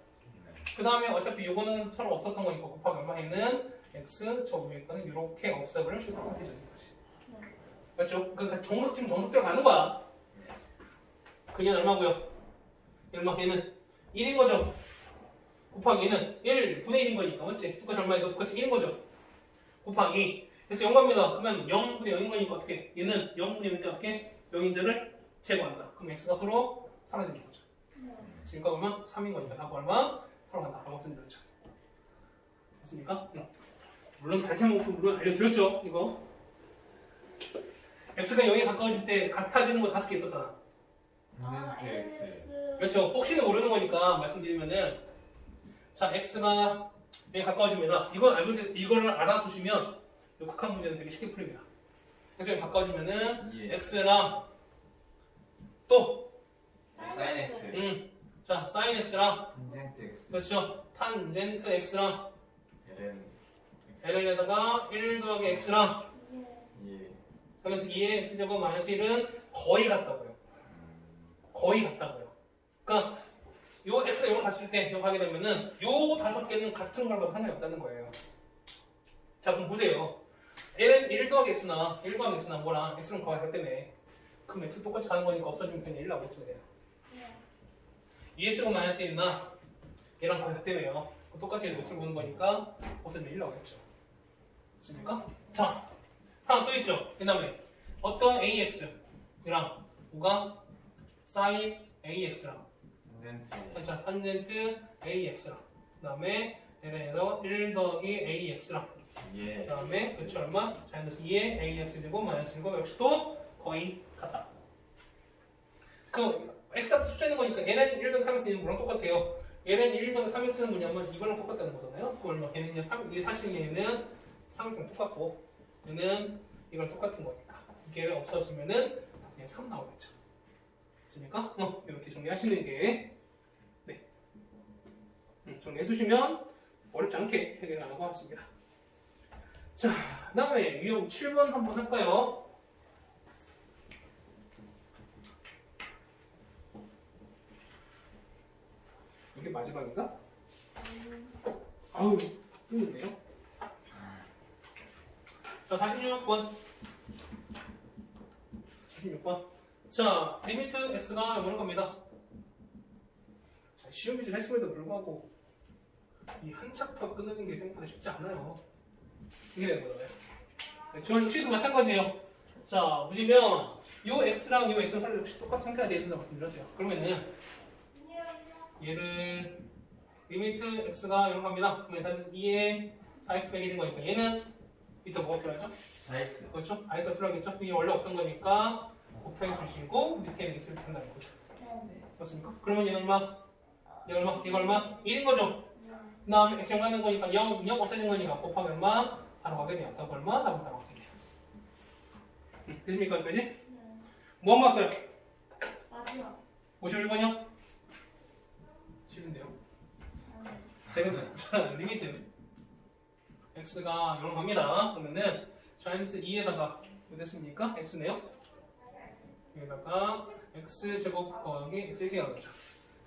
그 다음에 어차피 요거는 서로 없었던 거니까 곱하기 얼마 얘는 x 저 위에 거는 이렇게 없애버리면 똑같아지는 거지. 그렇죠? 그러니까 지금 정석대로 가는 거야. 그게 얼마고요? 얼마? 얘는 1인 거죠. 곱하기 얘는 1 분의 1인 거니까 맞지? 똑같이 얼마니까 똑같이 1인 거죠. 곱하기 그래서 0갑니다. 그러면 0 분의 0인 거니까 어떻게? 얘는 0 분의 0일 때 어떻게? 0인자를 제거한다. 그럼 x가 서로 사라지는 거죠. 지금까 보면 3인 거니까 답 얼마? 서로 간다. 라고 쓴다 그렇죠. 맞습니까? 물론 밝혀놓은 것도 물론 알려드렸죠. 이거 x가 0에 가까워질 때 같아지는 거 5개 있었잖아. x. 그렇죠. 혹시나 모르는 거니까 말씀드리면은 자 x가 0에 가까워집니다. 이거를 알아두시면 이 극한 문제는 되게 쉽게 풀립니다. 그래서 0에 가까워지면은 예. x랑 또 sin x. 자 sin x랑 탄젠트 x. 그렇죠. 탄젠트 x랑 ln ln에다가 1 더하기 x랑 예. 그래서 2의 x제곱 마이너스 1은 거의 같다고요. 거의 같다고요. 그러니까 요 x가 0을 갔을 때 0 가게 되면은 요 5개는 같은 걸로 상관이 없다는 거예요. 자 그럼 보세요. 얘는 1 더하기 x나 1 더하기 x나 뭐랑 x는 거의 같다며. 그럼 x 똑같이 가는 거니까 없어지면 그냥 1 나오겠죠. 2의 제곱 마이너스 1나 얘랑 거의 같다며요. 똑같이 x를 보는 거니까 없어지면 1 나오겠죠. 맞습니까? 자 하나 또 있죠. 그 다음에 어떤 ax랑 뭐가 sin ax랑 탄젠트 자 탄젠트 ax랑 그 다음에 ln에서 1 더하기 ax랑 그 예. 다음에 그쵸 얼마? 마이너스 2의 ax 제곱 마이너스 1곱 역시도 거의 같다. 그 x가 숫자인 거니까 얘는 1 더하기 3x는 뭐랑 똑같아요. 얘는 1 더하기 3x는 뭐냐면 이거랑 똑같다는 거잖아요. 그 얼마? 얘는요 3, 이게 사실 얘는 3x랑 똑같고 얘는 이걸 똑같은 거니까 이게 없어지면은 그냥 3 나오겠죠. 맞습니까? 이렇게 정리하시는 게 네. 정리해두시면 어렵지 않게 해결이 나올 것 같습니다. 자, 그 다음에 유형 7번 한번 할까요? 이게 마지막인가? 아우, 힘든데요? 자, 46번. 46번. 자, 리미트 x가 뭐는 겁니다. 자, 시험 위주로 했음에도 불구하고 이 한 챕터 끊는 게 생각보다 쉽지 않아요. 이게 되는 거잖아요. 저 역시도 마찬가지예요. 자, 보시면 요 x랑 요 x는 역시 똑같은 형태가 되야 된다고 말씀드렸어요. 그러면은 얘를 리미트 x가 이런 겁니다. 그러면 2에 4x 빼기 된 거니까 얘는 밑에 뭐가 필요하죠? 4x. 그렇죠? 4x가 필요하겠죠? 이게 원래 없던 거니까 곱해 주시고 밑에는 x를 한다는 거죠. 맞습니까? 그러면 얘는 얼마? 얘 얼마? 얘가 얼마? 1인 거죠? 그 다음에 x 0 가는 거니까 0 없어진 거니까 곱하기 얼마? 4로 가게 돼요. 답 얼마? 답은 4로 가게 돼요. 됐습니까? 여기까지? 뭐 한번 할까요? 마지막 51번이요? 싫은데요? 제가 자, 리미트 x가 이런 겁니다. 그러면은 마이너스 2에다가 뭐 됐습니까? x네요. 여기다가 x 제곱 더하기 x 이렇게 나오죠.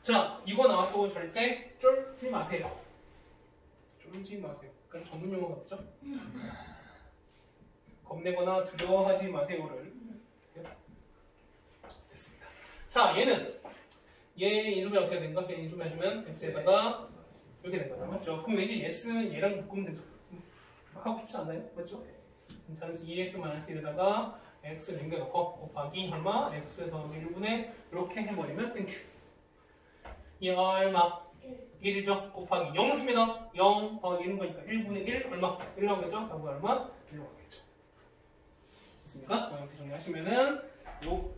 자, 이거 나왔고 절대 쫄지 마세요. 쫄지 마세요. 그건 전문 용어 같죠? 겁내거나 두려워하지 마세요를 됐습니다. 자, 얘 인수분해 어떻게 된가? 얘 인수분해 하시면 x에다가 이렇게 된 거죠. 맞죠? 그럼 왠지 s는 얘랑 묶으면 되죠. 하고 싶지 않나요? 맞죠? 그래서 2x-1에다가 x 남겨놓고 곱하기 얼마? x 더하기 1분의 이렇게 해버리면 땡큐. 이 얼마? 1이죠? 곱하기 0습니다. 0 더하기 1인 거니까 1분의 1 얼마? 1 나오겠죠? 하고 얼마? 1 나오겠죠. 됐습니까? 이렇게 정리하시면은 요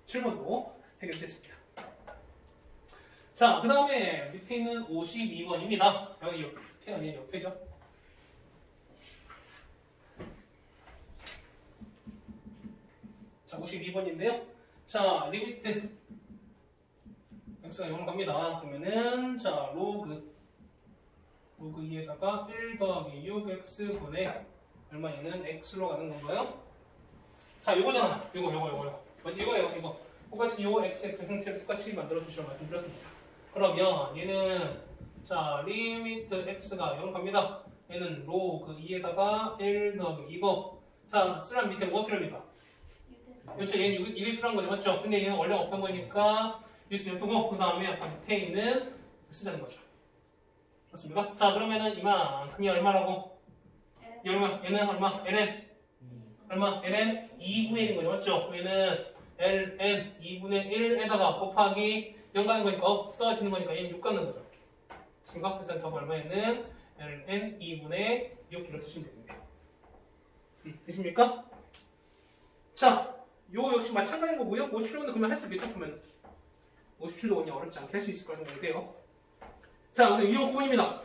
7번도 해결됐습니다. 자, 그 다음에 밑에 있는 52번입니다. 여기 옆에 아니에요? 옆에죠? 자, 52번인데요. 자, 리미트 x가 0으로 갑니다. 그러면은 자, 로그 2에다가 1 더하기 6x분의 얼마에는 x로 가는 건가요? 자, 요거잖아. 요거예요. 이거. 똑같이 요 xx 형태를 똑같이 만들어 주시라고 말씀드렸습니다. 그러면 얘는 자, 리미트 x가 0으로 갑니다. 얘는 로그 2에다가 1 더하기 이거. 자, 쓰란 밑에 뭐가 필요합니까? 그렇죠. 얘는 이게 필요한 거죠. 맞죠? 근데 얘는 원래 없던 거니까 여기서 냅두고 그 다음에 아까 밑에 있는 쓰자는 거죠. 맞습니까? 자, 그러면은 이만큼이 얼마라고? 얘는 얼마? n은 얼마? n은 2분의 1인 거죠. 맞죠? 얘는 ln 2분의 1에다가 곱하기 0 가는 거니까 없어지는 거니까 얘는 6 가는 거죠. 맞습니까? 그래서 답은 얼마에는 ln 2분의 6기를 쓰시면 됩니다. 되십니까? 자, 요 역시 마찬가지인 거고요. 57번도 그러면 할 수 있겠죠? 그러면 57도 그냥 어렵지 않게 할 수 있을 거라 생각이 돼요. 자, 오늘 이용 구분입니다.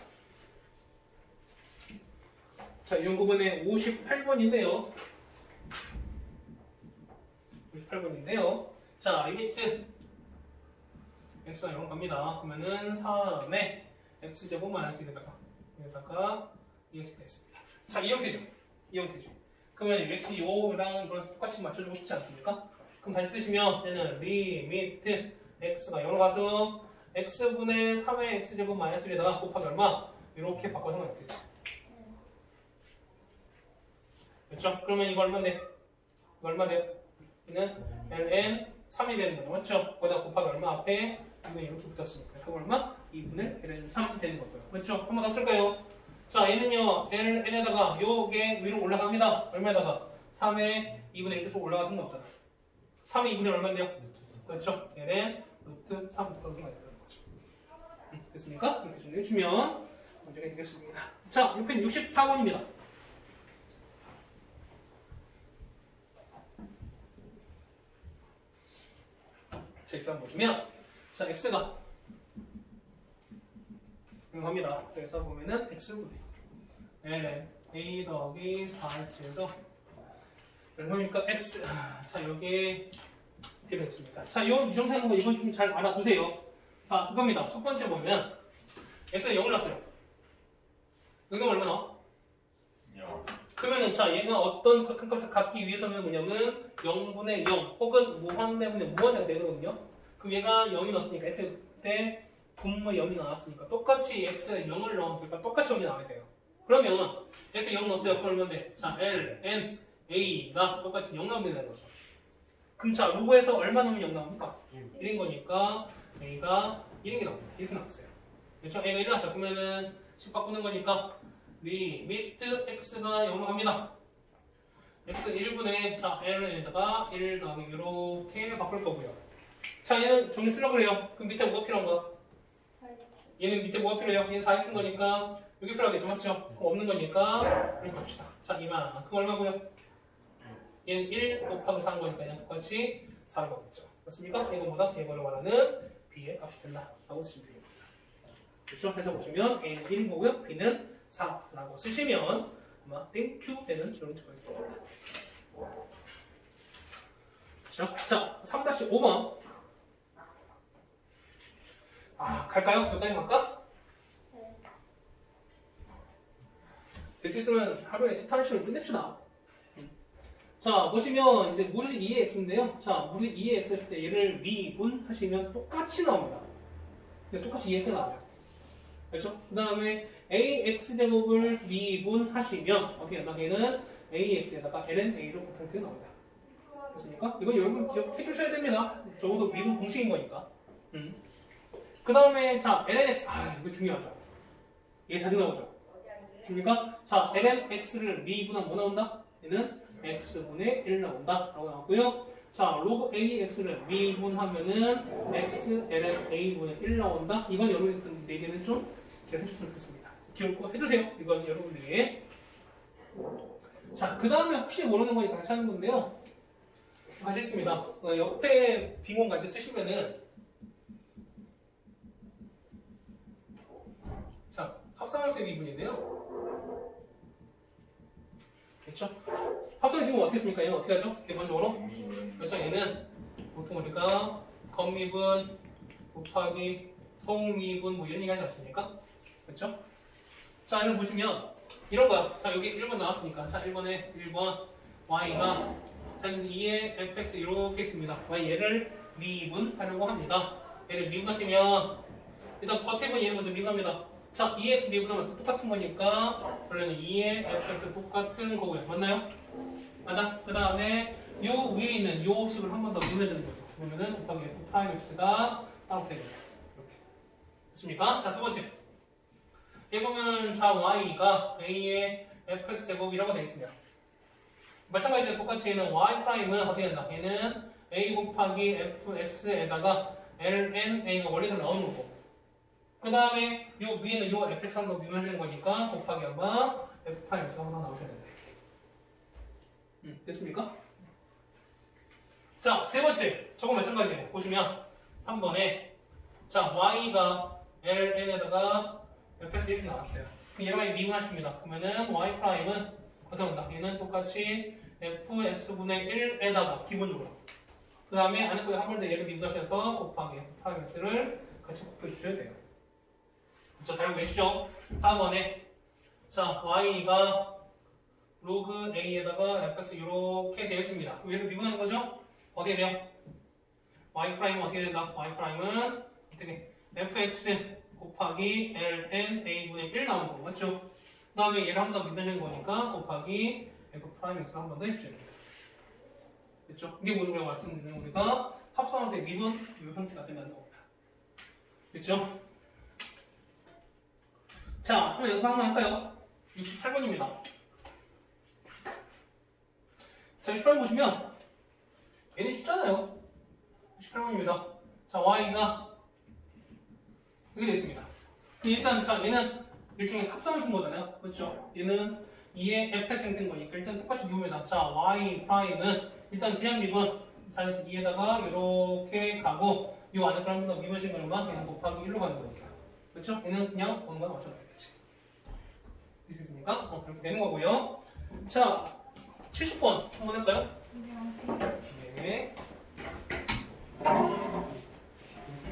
자, 이용 구분의 58번인데요. 58번인데요. 자, 리미트 x가 0 갑니다. 그러면은 3에 x제곱 마이너스 1에다가 2x 됐습니다. 자, 이 형태죠. 그러면 역시 요랑 이거랑 똑같이 맞춰주고 싶지 않습니까? 그럼 다시 쓰시면 얘는 리미트 x가 0으로 가서 x분의 3의 x제곱 마이너스 1에다가 곱하기 얼마? 이렇게 바꿔서 하면 되겠지. 그렇죠? 그러면 이거 얼마인데? 이거 얼마인데요? 얘는 ln 3이 되는 거죠. 맞죠? 거기다 곱하기 얼마 앞에 이거 이렇게 붙었으니까 그거 얼마? 2분의 ln 3 되는 거고요. 맞죠? 한 번 더 쓸까요? 자, 얘는요, ln에다가 요게 위로 올라갑니다. 얼마에다가? 3에 2분의 1에서 올라가 상관없잖아. 3의 2분의 얼마인데요? 그렇죠? ln 루트 3 써서 되는 거죠. 됐습니까? 이렇게 정리해주면 문제가 되겠습니다. 자, 옆에는 64번입니다. 자, x 한번 보시면, 자, x가 합니다. 그래서 보면은 x분의 ln a 더하기 4x에서 그러니까 x. 자, 여기 이렇게 됐습니다. 자, 이 정상인 거 이건 좀 잘 알아두세요. 자, 이겁니다. 첫 번째 보면 x가 0을 놨어요. 이건 얼마나? 0. 그러면은 자, 얘가 어떤 큰 값을 갖기 위해서는 뭐냐면 0분의 0 혹은 무한 때문에 무한대가 되거든요. 그럼 얘가 0이 넣었으니까 x 때 분모 0이 나왔으니까 똑같이 x에 0을 넣으니까 똑같이 0이 나와야 돼요. 그러면 x에 0 넣었어요. 그러면 돼. 자, ln a가 똑같이 0 나오면 되는 거죠. 그럼 자, 로그에서 얼마 넣으면 0 나옵니까? 1인 거니까 a가 1인 게 나왔어요. 이렇게 나왔어요. 그렇죠? a가 1 나왔어요. 그러면은 10 바꾸는 거니까 리미트 x가 0으로 갑니다. x 1분의 자, ln에다가 1 더하기 이렇게 바꿀 거고요. 자, 얘는 정리 쓰려고 그래요. 그럼 밑에 뭐가 필요한가? 얘는 밑에 뭐가 필요해요? 얘는 4x 쓴 거니까 여기 필요하겠죠, 맞죠? 그럼 없는 거니까 이렇게 합시다. 자, 이만 그거 얼마고요? 얘는 1 곱하기 4인 거니까 그냥 똑같이 4를 먹겠죠. 맞습니까? 이거보다 대괄호 원하는 b의 값이 된다 라고 쓰시면 되겠습니다. 그렇죠? 해서 보시면 a는 1인 거고요, b는 4라고 쓰시면 아마 땡큐 되는 이런 조건이 됩니다. 그렇죠? 자, 3-5번 갈까요? 여기까지 갈까? 네. 될 수 있으면 하루에 챕터 한 시간을 끝냅시다. 자, 보시면 이제 무리 2의 x인데요. 자, 무리 2의 x 했을 때 얘를 미분하시면 똑같이 나옵니다. 근데 똑같이 2x가 나와요. 그렇죠? 그 다음에 ax 제곱을 미분하시면 어떻게 된다? 얘는 AX에다가 ln A를 곱할 때 나옵니다. 됐습니까? 이건 여러분 기억해 주셔야 됩니다. 적어도 미분 공식인 거니까. 그 다음에 자 lnx 이거 중요하죠. 얘 자주 나오죠. 됐습니까? 자 ln x를 미분하면 뭐 나온다? 얘는 x분의 1 나온다 라고 나왔고요. 자 로그 ax를 미분하면은 x ln a분의 1 나온다. 이건 여러분들 4개는 좀 기억해 주셨으면 좋겠습니다. 기억 해두세요. 이건 여러분들에게. 자 그 다음에 혹시 모르는 거니까 같이 하는 건데요. 같이 있습니다. 옆에 빈공 같이 쓰시면은 자 합성할수 있는 미분인데요. 그렇죠? 합성식은 어떻게 씁니까? 얘는 어떻게 하죠? 기본적으로 그렇죠. 얘는 보통 우리가 겉미분 곱하기 속미분 뭐 이런 얘기 하지 않습니까? 그렇죠? 자 얘는 보시면 이런 거야. 자 여기 1번 나왔으니까 자 1번에 1번 y가 자 그래서 2의 fx 이렇게 있습니다. 얘를 미분하려고 합니다. 얘를 미분하시면 일단 겉에 분 얘를 먼저 미분합니다. 자 2x 미분하면 똑같은 거니까 원래는 2의 fx 똑같은 거고요. 맞나요? 맞아. 그 다음에 요 위에 있는 요 식을 한 번 더 미분해주는 거죠. 그러면은 곱하기 f'x가 따로 되겠네요. 이렇게 됐습니까? 자 두 번째 얘 보면 자 y가 a의 fx 제곱이라고 되어 있습니다. 마찬가지로 똑같이 얘는 y''은 어떻게 된다? 얘는 a 곱하기 fx에다가 ln a가 원래대로 나오는 거고 그 다음에 요 위에는 요 fx 한번 미분하시는 거니까 곱하기 아마 f'x 하나 나오셔야 된다. 됐습니까? 자, 세 번째. 저거 마찬가지예요. 보시면 3번에 자, y가 ln에다가 fx 이렇게 나왔어요. 그럼 얘랑 미분하십니다. 그러면은 y''은 어떻게 된다? 얘는 똑같이 fx분의 1에다가 기본적으로 그 다음에 안에 거에 한 번 더 얘를 미분하셔서 곱하기 f'x를 같이 곱해주셔야 돼요. 그쵸? 잘 알고 계시죠? 4번에 자, y가 로그 a에다가 fx 이렇게 되어 있습니다. 얘를 미분하는 거죠? 어떻게 돼요? y''은 어떻게 된다? y''은 어떻게 fx 곱하기 ln a분의 1 나오는 거 맞죠? 그 다음에 얘를 한 번 더 미분하는 거니까 곱하기 f'x 한 번 더 해주셔야 돼요. 됐죠? 이게 뭐는 우리가 말씀드리는 우리가 합성함수의 미분 이 형태가 된다는 겁니다. 됐죠? 자, 그럼 연습 한번 할까요? 68번입니다. 자, 68번 보시면 얘는 쉽잖아요. 68번입니다. 자, y가 이렇게 되겠습니다. 일단 자, 얘는 일종의 합성을 쓴 거잖아요. 그렇죠? 얘는 2의 fx 형태인 거니까 일단 똑같이 미분해다. 자, y''은 일단 그냥 미분 4에서 2에다가 이렇게 가고 이 안에 걸 한 번 더 미분하신 거만 얘는 곱하기 1로 가는 거니까. 그렇죠? 얘는 그냥 오는 거나 마찬가지겠지. 되시겠습니까? 그렇게 되는 거고요. 자, 70번 한번 할까요? 네.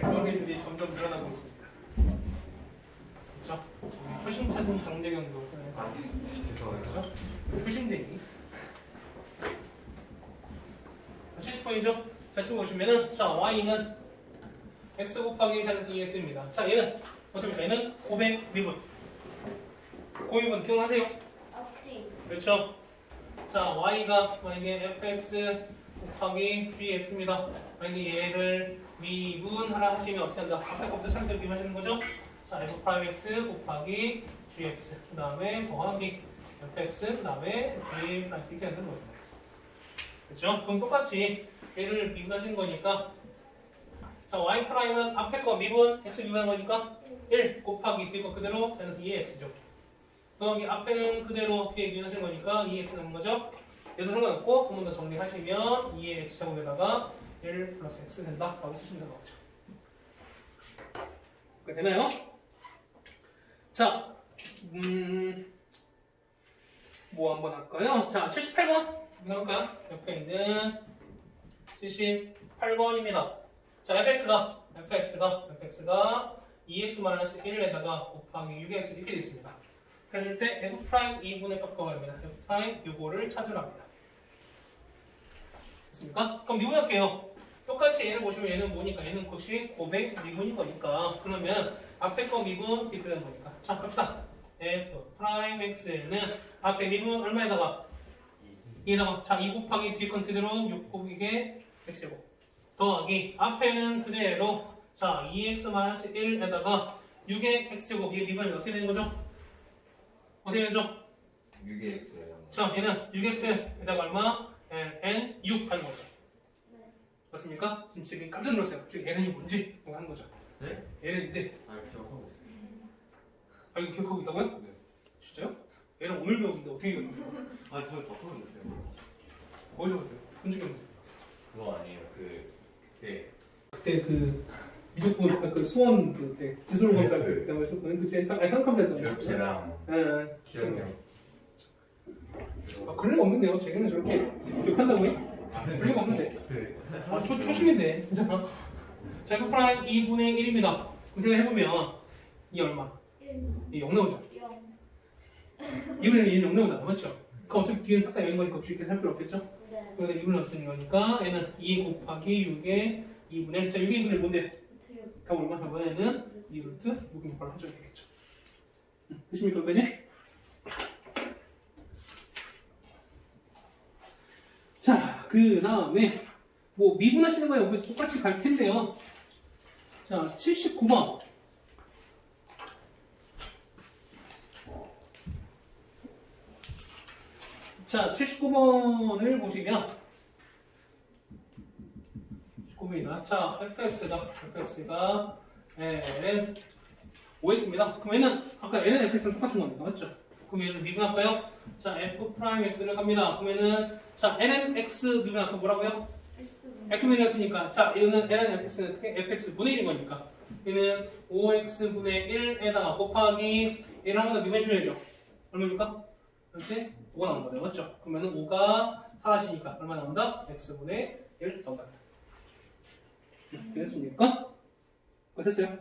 대박이들이 점점 늘어나고 있습니다. 그렇죠? 초심 찾은 정재경도 해서 그렇죠? 초심쟁이. 70번이죠? 자, 지금 보시면은 자, y는 x 곱하기 4에서 2x입니다. 자, 얘는 어떻게 보면 얘는 500 미분. 고미분 기억하세요? 없지. 그렇죠? 자, y가 만약에 fx 곱하기 gx입니다. 만약에 얘를 미분하라 하시면 어떻게 한다? 앞에 것부터 상대로 미분하시는 거죠? 자, f'x 곱하기 gx 그 다음에 더하기 fx 그 다음에 g 프라이스 이렇게 하는 거죠. 그렇죠? 그럼 똑같이 얘를 미분하시는 거니까 자, y''은 앞에 거 미분 x 미분한 거니까 1 곱하기 뒤에 거 그대로 자연스 2x죠. 여기 앞에는 그대로 뒤에 미분하시는 거니까 2x 남은 거죠. 얘도 상관없고 한 번 더 정리하시면 2의 x제곱에다가 1 플러스 x 된다 라고 쓰시면 되는 거죠. 그게 되나요? 자, 뭐 한번 할까요? 자, 78번 한번 할까요? 옆에 있는 78번입니다. 자, fx가 2x-1에다가 곱하기 6x 이렇게 되어 있습니다. 그랬을 때 f' 2분의 값과 같습니다. f' 요거를 찾으랍니다. 됐습니까? 그럼 미분할게요. 똑같이 얘를 보시면 얘는 뭐니까? 얘는 혹시 500 미분인 거니까 그러면 앞에 거 미분 뒤에 거 거니까 자, 갑시다. f'x는 앞에 미분 얼마에다가 2에다가 자 2 곱하기 뒤에 건 그대로 6 곱이게 x제곱 더하기 앞에는 그대로 자 2x-1에다가 6의 x제곱 이 미분이 어떻게 되는 거죠? 어떻게 되죠? 6의 x예요. 자 얘는 6x에다가 얼마? n 6 하는 거죠. 네. 맞습니까? 지금 깜짝 놀랐어요. 지금 n이 뭔지 하는 거죠. 네? n인데 아 기억하고 있어요. 아 이거 기억하고 있다고요? 네. 진짜요? 얘는 오늘 배웠는데 어떻게 기억해요? 아 저를 봤었는데요. 어디서 봤어요? 본 적이 없는데 그거 아니에요. 그때 그때 그 미적분 아까 그 수원 그때 지술 검사 네, 그때 했었거든. 그치? 상검사 했던 거. 이렇게랑 응. 기억력. 아 그럴 리가 없는데요. 쟤는 저렇게 기억한다고요? 그럴 리가 없는데. 네. 아 초심인데. 그잖아. 자, F 프라임 2분의 1입니다. 생각해보면 이 얼마? 1, 이 0 나오죠? 0. 2분의 1은 0 나오잖아. 맞죠? 그 어차피 뒤에 싹 다 0인 거니까 굳이 이렇게 살 필요 없겠죠? 네. 그런데 2분의 1 쓰는 거니까 얘는 2 곱하기 6의 2분의 1. 자, 6의 2분의 1 뭔데? 2. 답 얼마? 이번에는 2루트 6인 바로 해줘야 되겠죠. 됐습니까? 여기까지? 자, 그 다음에 뭐 미분하시는 거에 여기 똑같이 갈 텐데요. 자, 79번. 자, 79번을 보시면 19번이다. 자, fx가 n 5x입니다. 그럼 얘는 아까 n은 fx랑 똑같은 겁니다. 맞죠? 그럼 얘는 미분할까요? 자, f 프라임 x를 합니다. 그러면은 자, n은 x 미분할까 뭐라고요? x분이었으니까 자, 얘는 n은 fx는 fx분의 1인 거니까 얘는 5x분의 1에다가 곱하기 1을 한 번 더 미분해줘야죠. 얼마입니까? 그렇지? 5가 나온 거죠. 맞죠? 그러면은 5가 사라지니까 얼마 나온다? x분의 1 나온다. 됐습니까? 됐어요?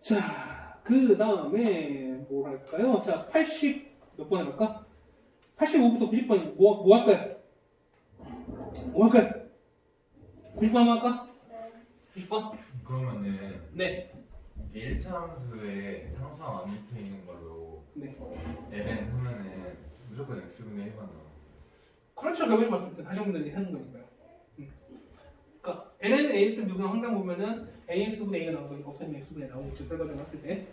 자, 그 다음에 뭐 할까요? 자, 80 몇 번 해볼까? 85부터 90번 뭐 할까요? 뭐 할까요? 90번 할까? 네. 90번? 그러면은 네. 이게 1차 함수에 상수항 안 밑에 있는 걸로 네. n을 하면은 무조건 x분의 1만 나와. 그렇죠. 결국에 봤을 때 다시 한번 하는 거니까요. 그러니까 n은 ax 미분 항상 보면은 ax분의 a가 나온 거니까 없어지면 x분의 나오겠죠. 결과적으로 봤을 때.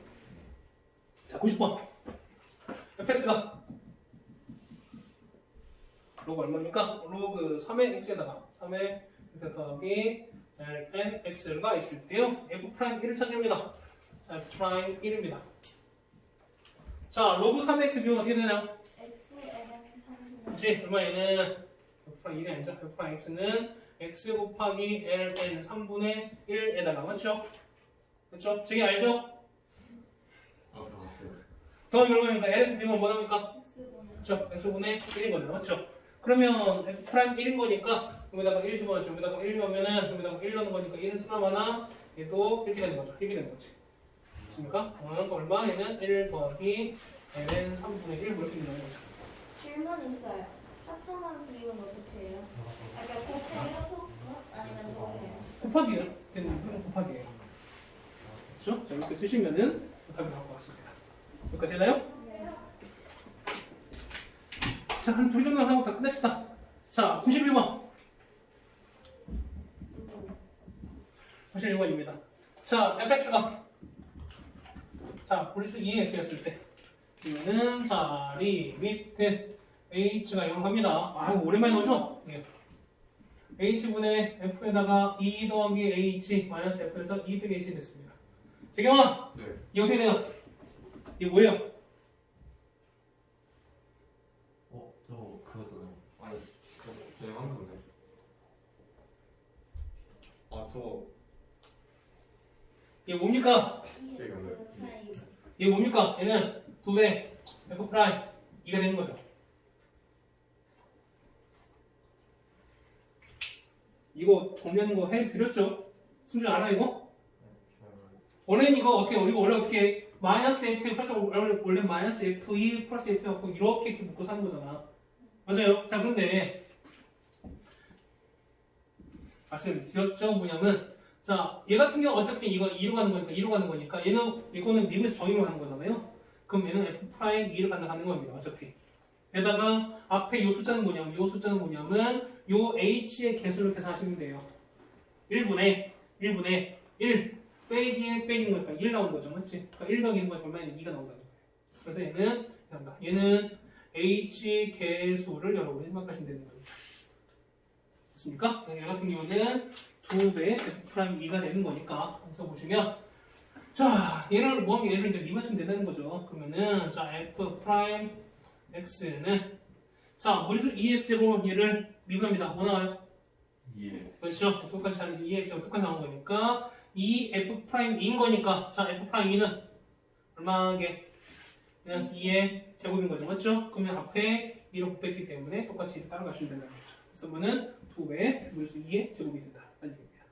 자, 90번. fx가 로그 얼마입니까? 로그 3의 x에다가 3의 x 더하기 ln x가 있을 때요. f 프라임 1을 찾습니다. f 프라임 1입니다. 자, 로그 3의 x 비율 어떻게 되나요? x, n, 3. 그렇지? 얼마 얘는 f 프라임 1이 아니죠? f 프라임 x는 x 곱하기 ln 3분의 1에다가 맞죠? 그렇죠? 저기 알죠? 아 봤어요. 더하기 얼마입니까? lx 비율은 뭐랍니까? x분의 그렇죠? x분의 1인 거죠. 맞죠? 그러면 f 프라임 1인 거니까 여기다가 1 집어넣죠. 여기다가 1 넣으면은 여기다가 1 넣는 거니까 1은 수나마나 얘도 이렇게 되는 거죠. 이렇게 되는 거지. 맞습니까? 얼마? 얘는 1 더하기 ln 3분의 1 이렇게 되는 거죠. 질문 있어요. 합성함수 이건 어떻게 해요? 아, 그러니까 곱해요? 속? 아니면 더해요? 곱하기예요. 되는 거는 곱하기예요. 그렇죠? 자, 이렇게 쓰시면은 답이 나올 것 같습니다. 여기까지 되나요? 네. 자, 한 둘 정도 하고 다 끝냅시다. 자, 91번. 91번입니다. 자, fx가 자, 분리수 2x였을 때 그러면은 자, 리미트 h가 0 합니다. 아유, 오랜만에 나오죠? 예. h분의 f에다가 2 더하기 h 마이너스 f에서 2 빼기 h 됐습니다. 재경아, 네. 이거 어떻게 돼요? 이게 뭐예요? 저 그거잖아요. 아니 그 제가 한 건데. 저 이게 뭡니까? 이게 뭡니까? 얘는 2배 f 프라임 2가 되는 거죠. 이거 정리하는 거 해드렸죠? 순준 알아 이거? 원래는 이거 어떻게 해? 이거 원래 어떻게 해? 마이너스 f 플러스 원래 마이너스 f2 플러스 f 갖고 이렇게 묶고 사는 거잖아. 맞아요? 자, 그런데 말씀드렸죠? 뭐냐면 자, 얘 같은 경우 어차피 이거 2로 가는 거니까 2로 가는 거니까 얘는 이거는 미분에서 정의로 가는 거잖아요. 그럼 얘는 f 프라임 2를 가는 겁니다. 어차피 게다가 앞에 요 숫자는 뭐냐면 요 h의 개수를 계산하시면 돼요. 1분의 1 빼기에 빼기는 거니까 1 나오는 거죠. 맞지? 그러니까 1 더하기 1은 얼마냐? 2가 나온다는 거예요. 그래서 얘는 h 개수를 여러분이 생각하시면 되는 겁니다. 됐습니까? 얘 같은 경우는 2배 f'2가 되는 거니까 그래서 보시면 자 얘를 얘를 이제 미맞추면 된다는 거죠. 그러면은 자 f'x는 자 무리수 2x제곱 얘를 미분합니다. 뭐 나와요? 예. 그렇죠? 똑같이 하는 2x가 똑같이 나온 거니까 이 f'인 거니까 자 f'2는 얼마게? 그냥 2의 제곱인 거죠. 맞죠? 그러면 앞에 2로 곱했기 때문에 똑같이 따라가시면 된다는 거죠. 그래서 그러면은 2배의 무리수 2의 제곱이 된다. 라는 얘기입니다.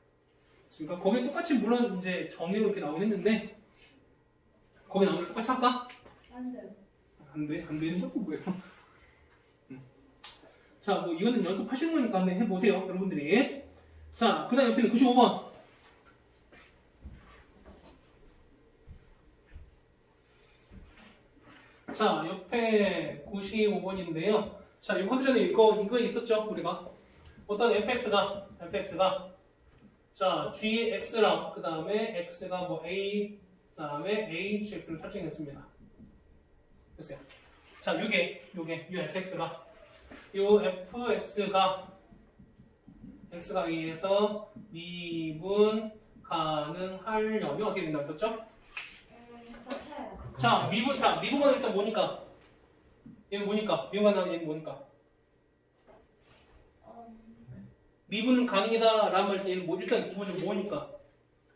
그러니까 거기 똑같이 물론 이제 정의로 이렇게 나오긴 했는데 거기 나오는 걸 똑같이 할까? 안 돼요. 안 되는 것도 뭐예요? 자, 뭐 이거는 연습하시는 거니까 한번 해보세요, 여러분들이. 자, 그 다음 옆에는 95번. 자, 옆에 95번인데요. 자, 이거 하기 전에 이거 있었죠, 우리가. 어떤 fx가 자, gx랑 그 다음에 x가 뭐 a 그 다음에 hx를 설정했습니다. 됐어요. 자, 요게 요 fx가 요 fx가 x가 a에서 미분 가능하려면 어떻게 된다고 했었죠? 같아요. 자, 미분은 일단 뭐니까? 얘는 뭐니까? 미분 가능한 얘는 뭐니까? 미분 가능이다 라는 말씀 얘는 뭐 일단 기본적으로 뭐니까?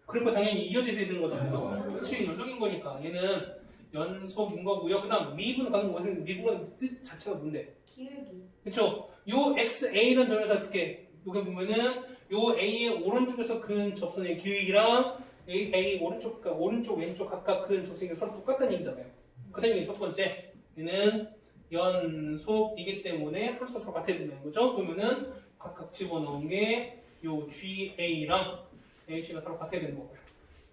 그리고 당연히 이어져 있는 거잖아요. 그치, 연속인 거니까 얘는 연속인 거고요. 그 다음 미분 가능 것은 미분의 뜻 자체가 뭔데? 기울기. 그쵸? 요 XA라는 점에서 어떻게 여기 보면은 요 A의 오른쪽에서 그은 접선의 기울기랑 A 오른쪽 왼쪽 각각 그은 접선이 서로 똑같다는 얘기잖아요. 그 다음에 첫 번째 얘는 연속이기 때문에 함수가 서로 같아야 된다는 거죠. 그러면은 각각 집어넣은 게 요 GA랑 H가 서로 같아야 되는 거고요.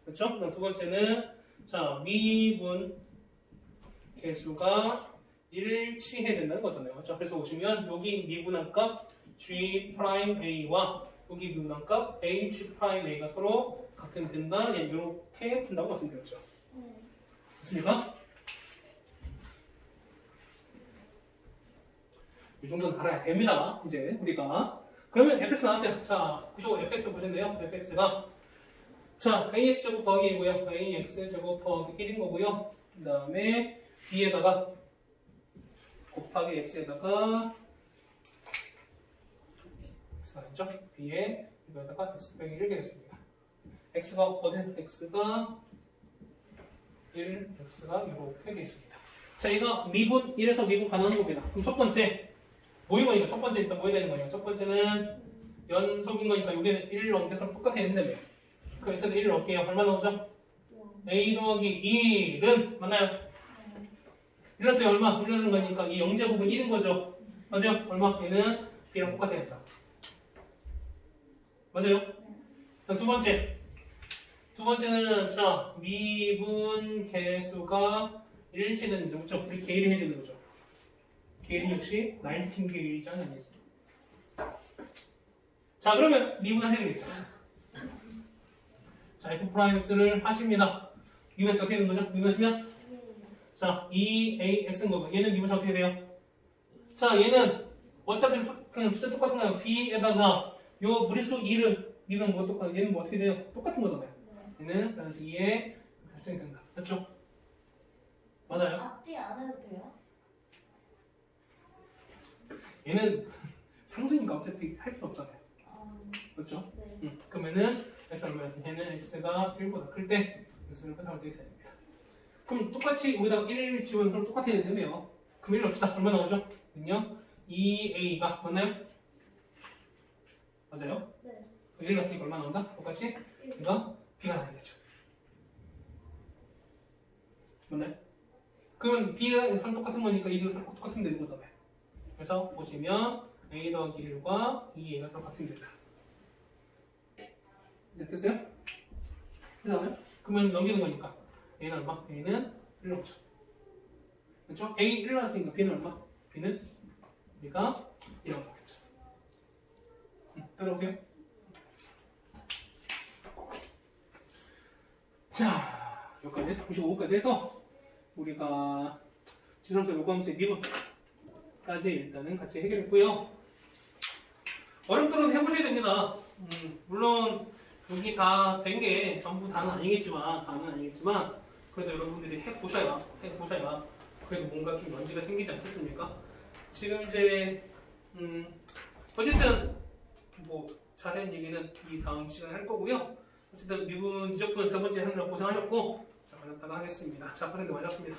그렇죠? 그럼 두 번째는 자 미분 개수가 일치해야 된다는 거잖아요. 그렇죠? 그래서 보시면 여기 미분한 값 G'A와 여기 미분한 값 H'A가 서로 같으면 된다. 예, 이렇게 푼다고 말씀드렸죠. 됐습니까? 이 정도는 알아야 됩니다. 이제 우리가 그러면 fx 나왔어요. 자, 95 fx 보셨네요. fx가 자 ax 제곱 더하기 1이고요. ax 제곱 더하기 1인 거고요. 그 다음에 b에다가 곱하기 x에다가 x가 아니죠? b에 이거에다가 x 빼기 1 되겠습니다. x가 어디? x가 1, x가 이렇게 되겠습니다. 자, 이거 미분 1에서 미분 가능한 겁니다. 그럼 첫 번째 뭐인 거니까 첫 번째 일단 뭐 해야 되는 거냐? 첫 번째는 연속인 거니까 여기는 1을 넘겨서 똑같아야 된다며. 그래서 1을 넣을게요. 얼마 나오죠? a 더하기 1은 맞나요? 1러스에 얼마? 1러스인 거니까 이 영제곱은 1인 거죠. 맞아요? 얼마? 얘는 b랑 똑같아야 된다. 맞아요? 두 번째는 자 미분 개수가 일치되는 거죠. 우리 계일이 해야 되는 거죠. 계일이 역시 나이팅게일이잖아요. 아니겠습니까? 자, 그러면 미분하셔야 되겠죠. 자, f'x를 하십니다. 미분하니까 어떻게 되는 거죠? 미분하시면 자, 2ax인 거고 얘는 미분하면 어떻게 돼요? 자, 얘는 어차피 그냥 숫자 똑같은 거예요. b에다가 요 무리수 2를 미분하면 뭐 똑같아요? 얘는 뭐 어떻게 돼요? 똑같은 거잖아요. 얘는 자, 그래서 2에 결정이 된다. 맞죠? 맞아요? 앞뒤 안 해도 돼요? 얘는 상수니까 어차피 할 필요 없잖아요. 그렇죠? 네. 그러면은 x 얼마였어? 얘는 x가 1보다 클 때 x를 끝나고 되게 됩니다. 그럼 똑같이 여기다가 1 집어넣으면 똑같아야 되네요. 그럼 1 넣읍시다. 얼마 나오죠? 그럼요 2a가 맞나요? 맞아요? 네. 1 넣었으니까 얼마 나온다? 똑같이 얘가 b가 나야겠죠. 맞나요? 그러면 b가 서로 똑같은 거니까 이도 서로 똑같은 되는 거잖아요. 그래서 보시면 a 더하기 1과 2a가 서로 같은 된다. 이제 됐어요? 됐잖아요? 그러면 넘기는 거니까 a는 얼마? a는 1 넣죠. 그렇죠? a 1 넣었으니까 b는 얼마? B는 우리가 이런 거겠죠. 따라오세요. 자, 여기까지 해서 95까지 해서 우리가 지성소 요구함수의 미분까지 일단은 같이 해결했고요. 어렵더라도 해보셔야 됩니다. 물론 여기 다 된 게 전부 다는 아니겠지만 그래도 여러분들이 해보셔야 그래도 뭔가 좀 연지가 생기지 않겠습니까? 지금 이제 어쨌든 뭐 자세한 얘기는 이 다음 시간에 할 거고요. 어쨌든 미분 미적분 세 번째 하느라 고생하셨고 자, 마쳤다가 하겠습니다. 자, 고생들 많으셨습니다.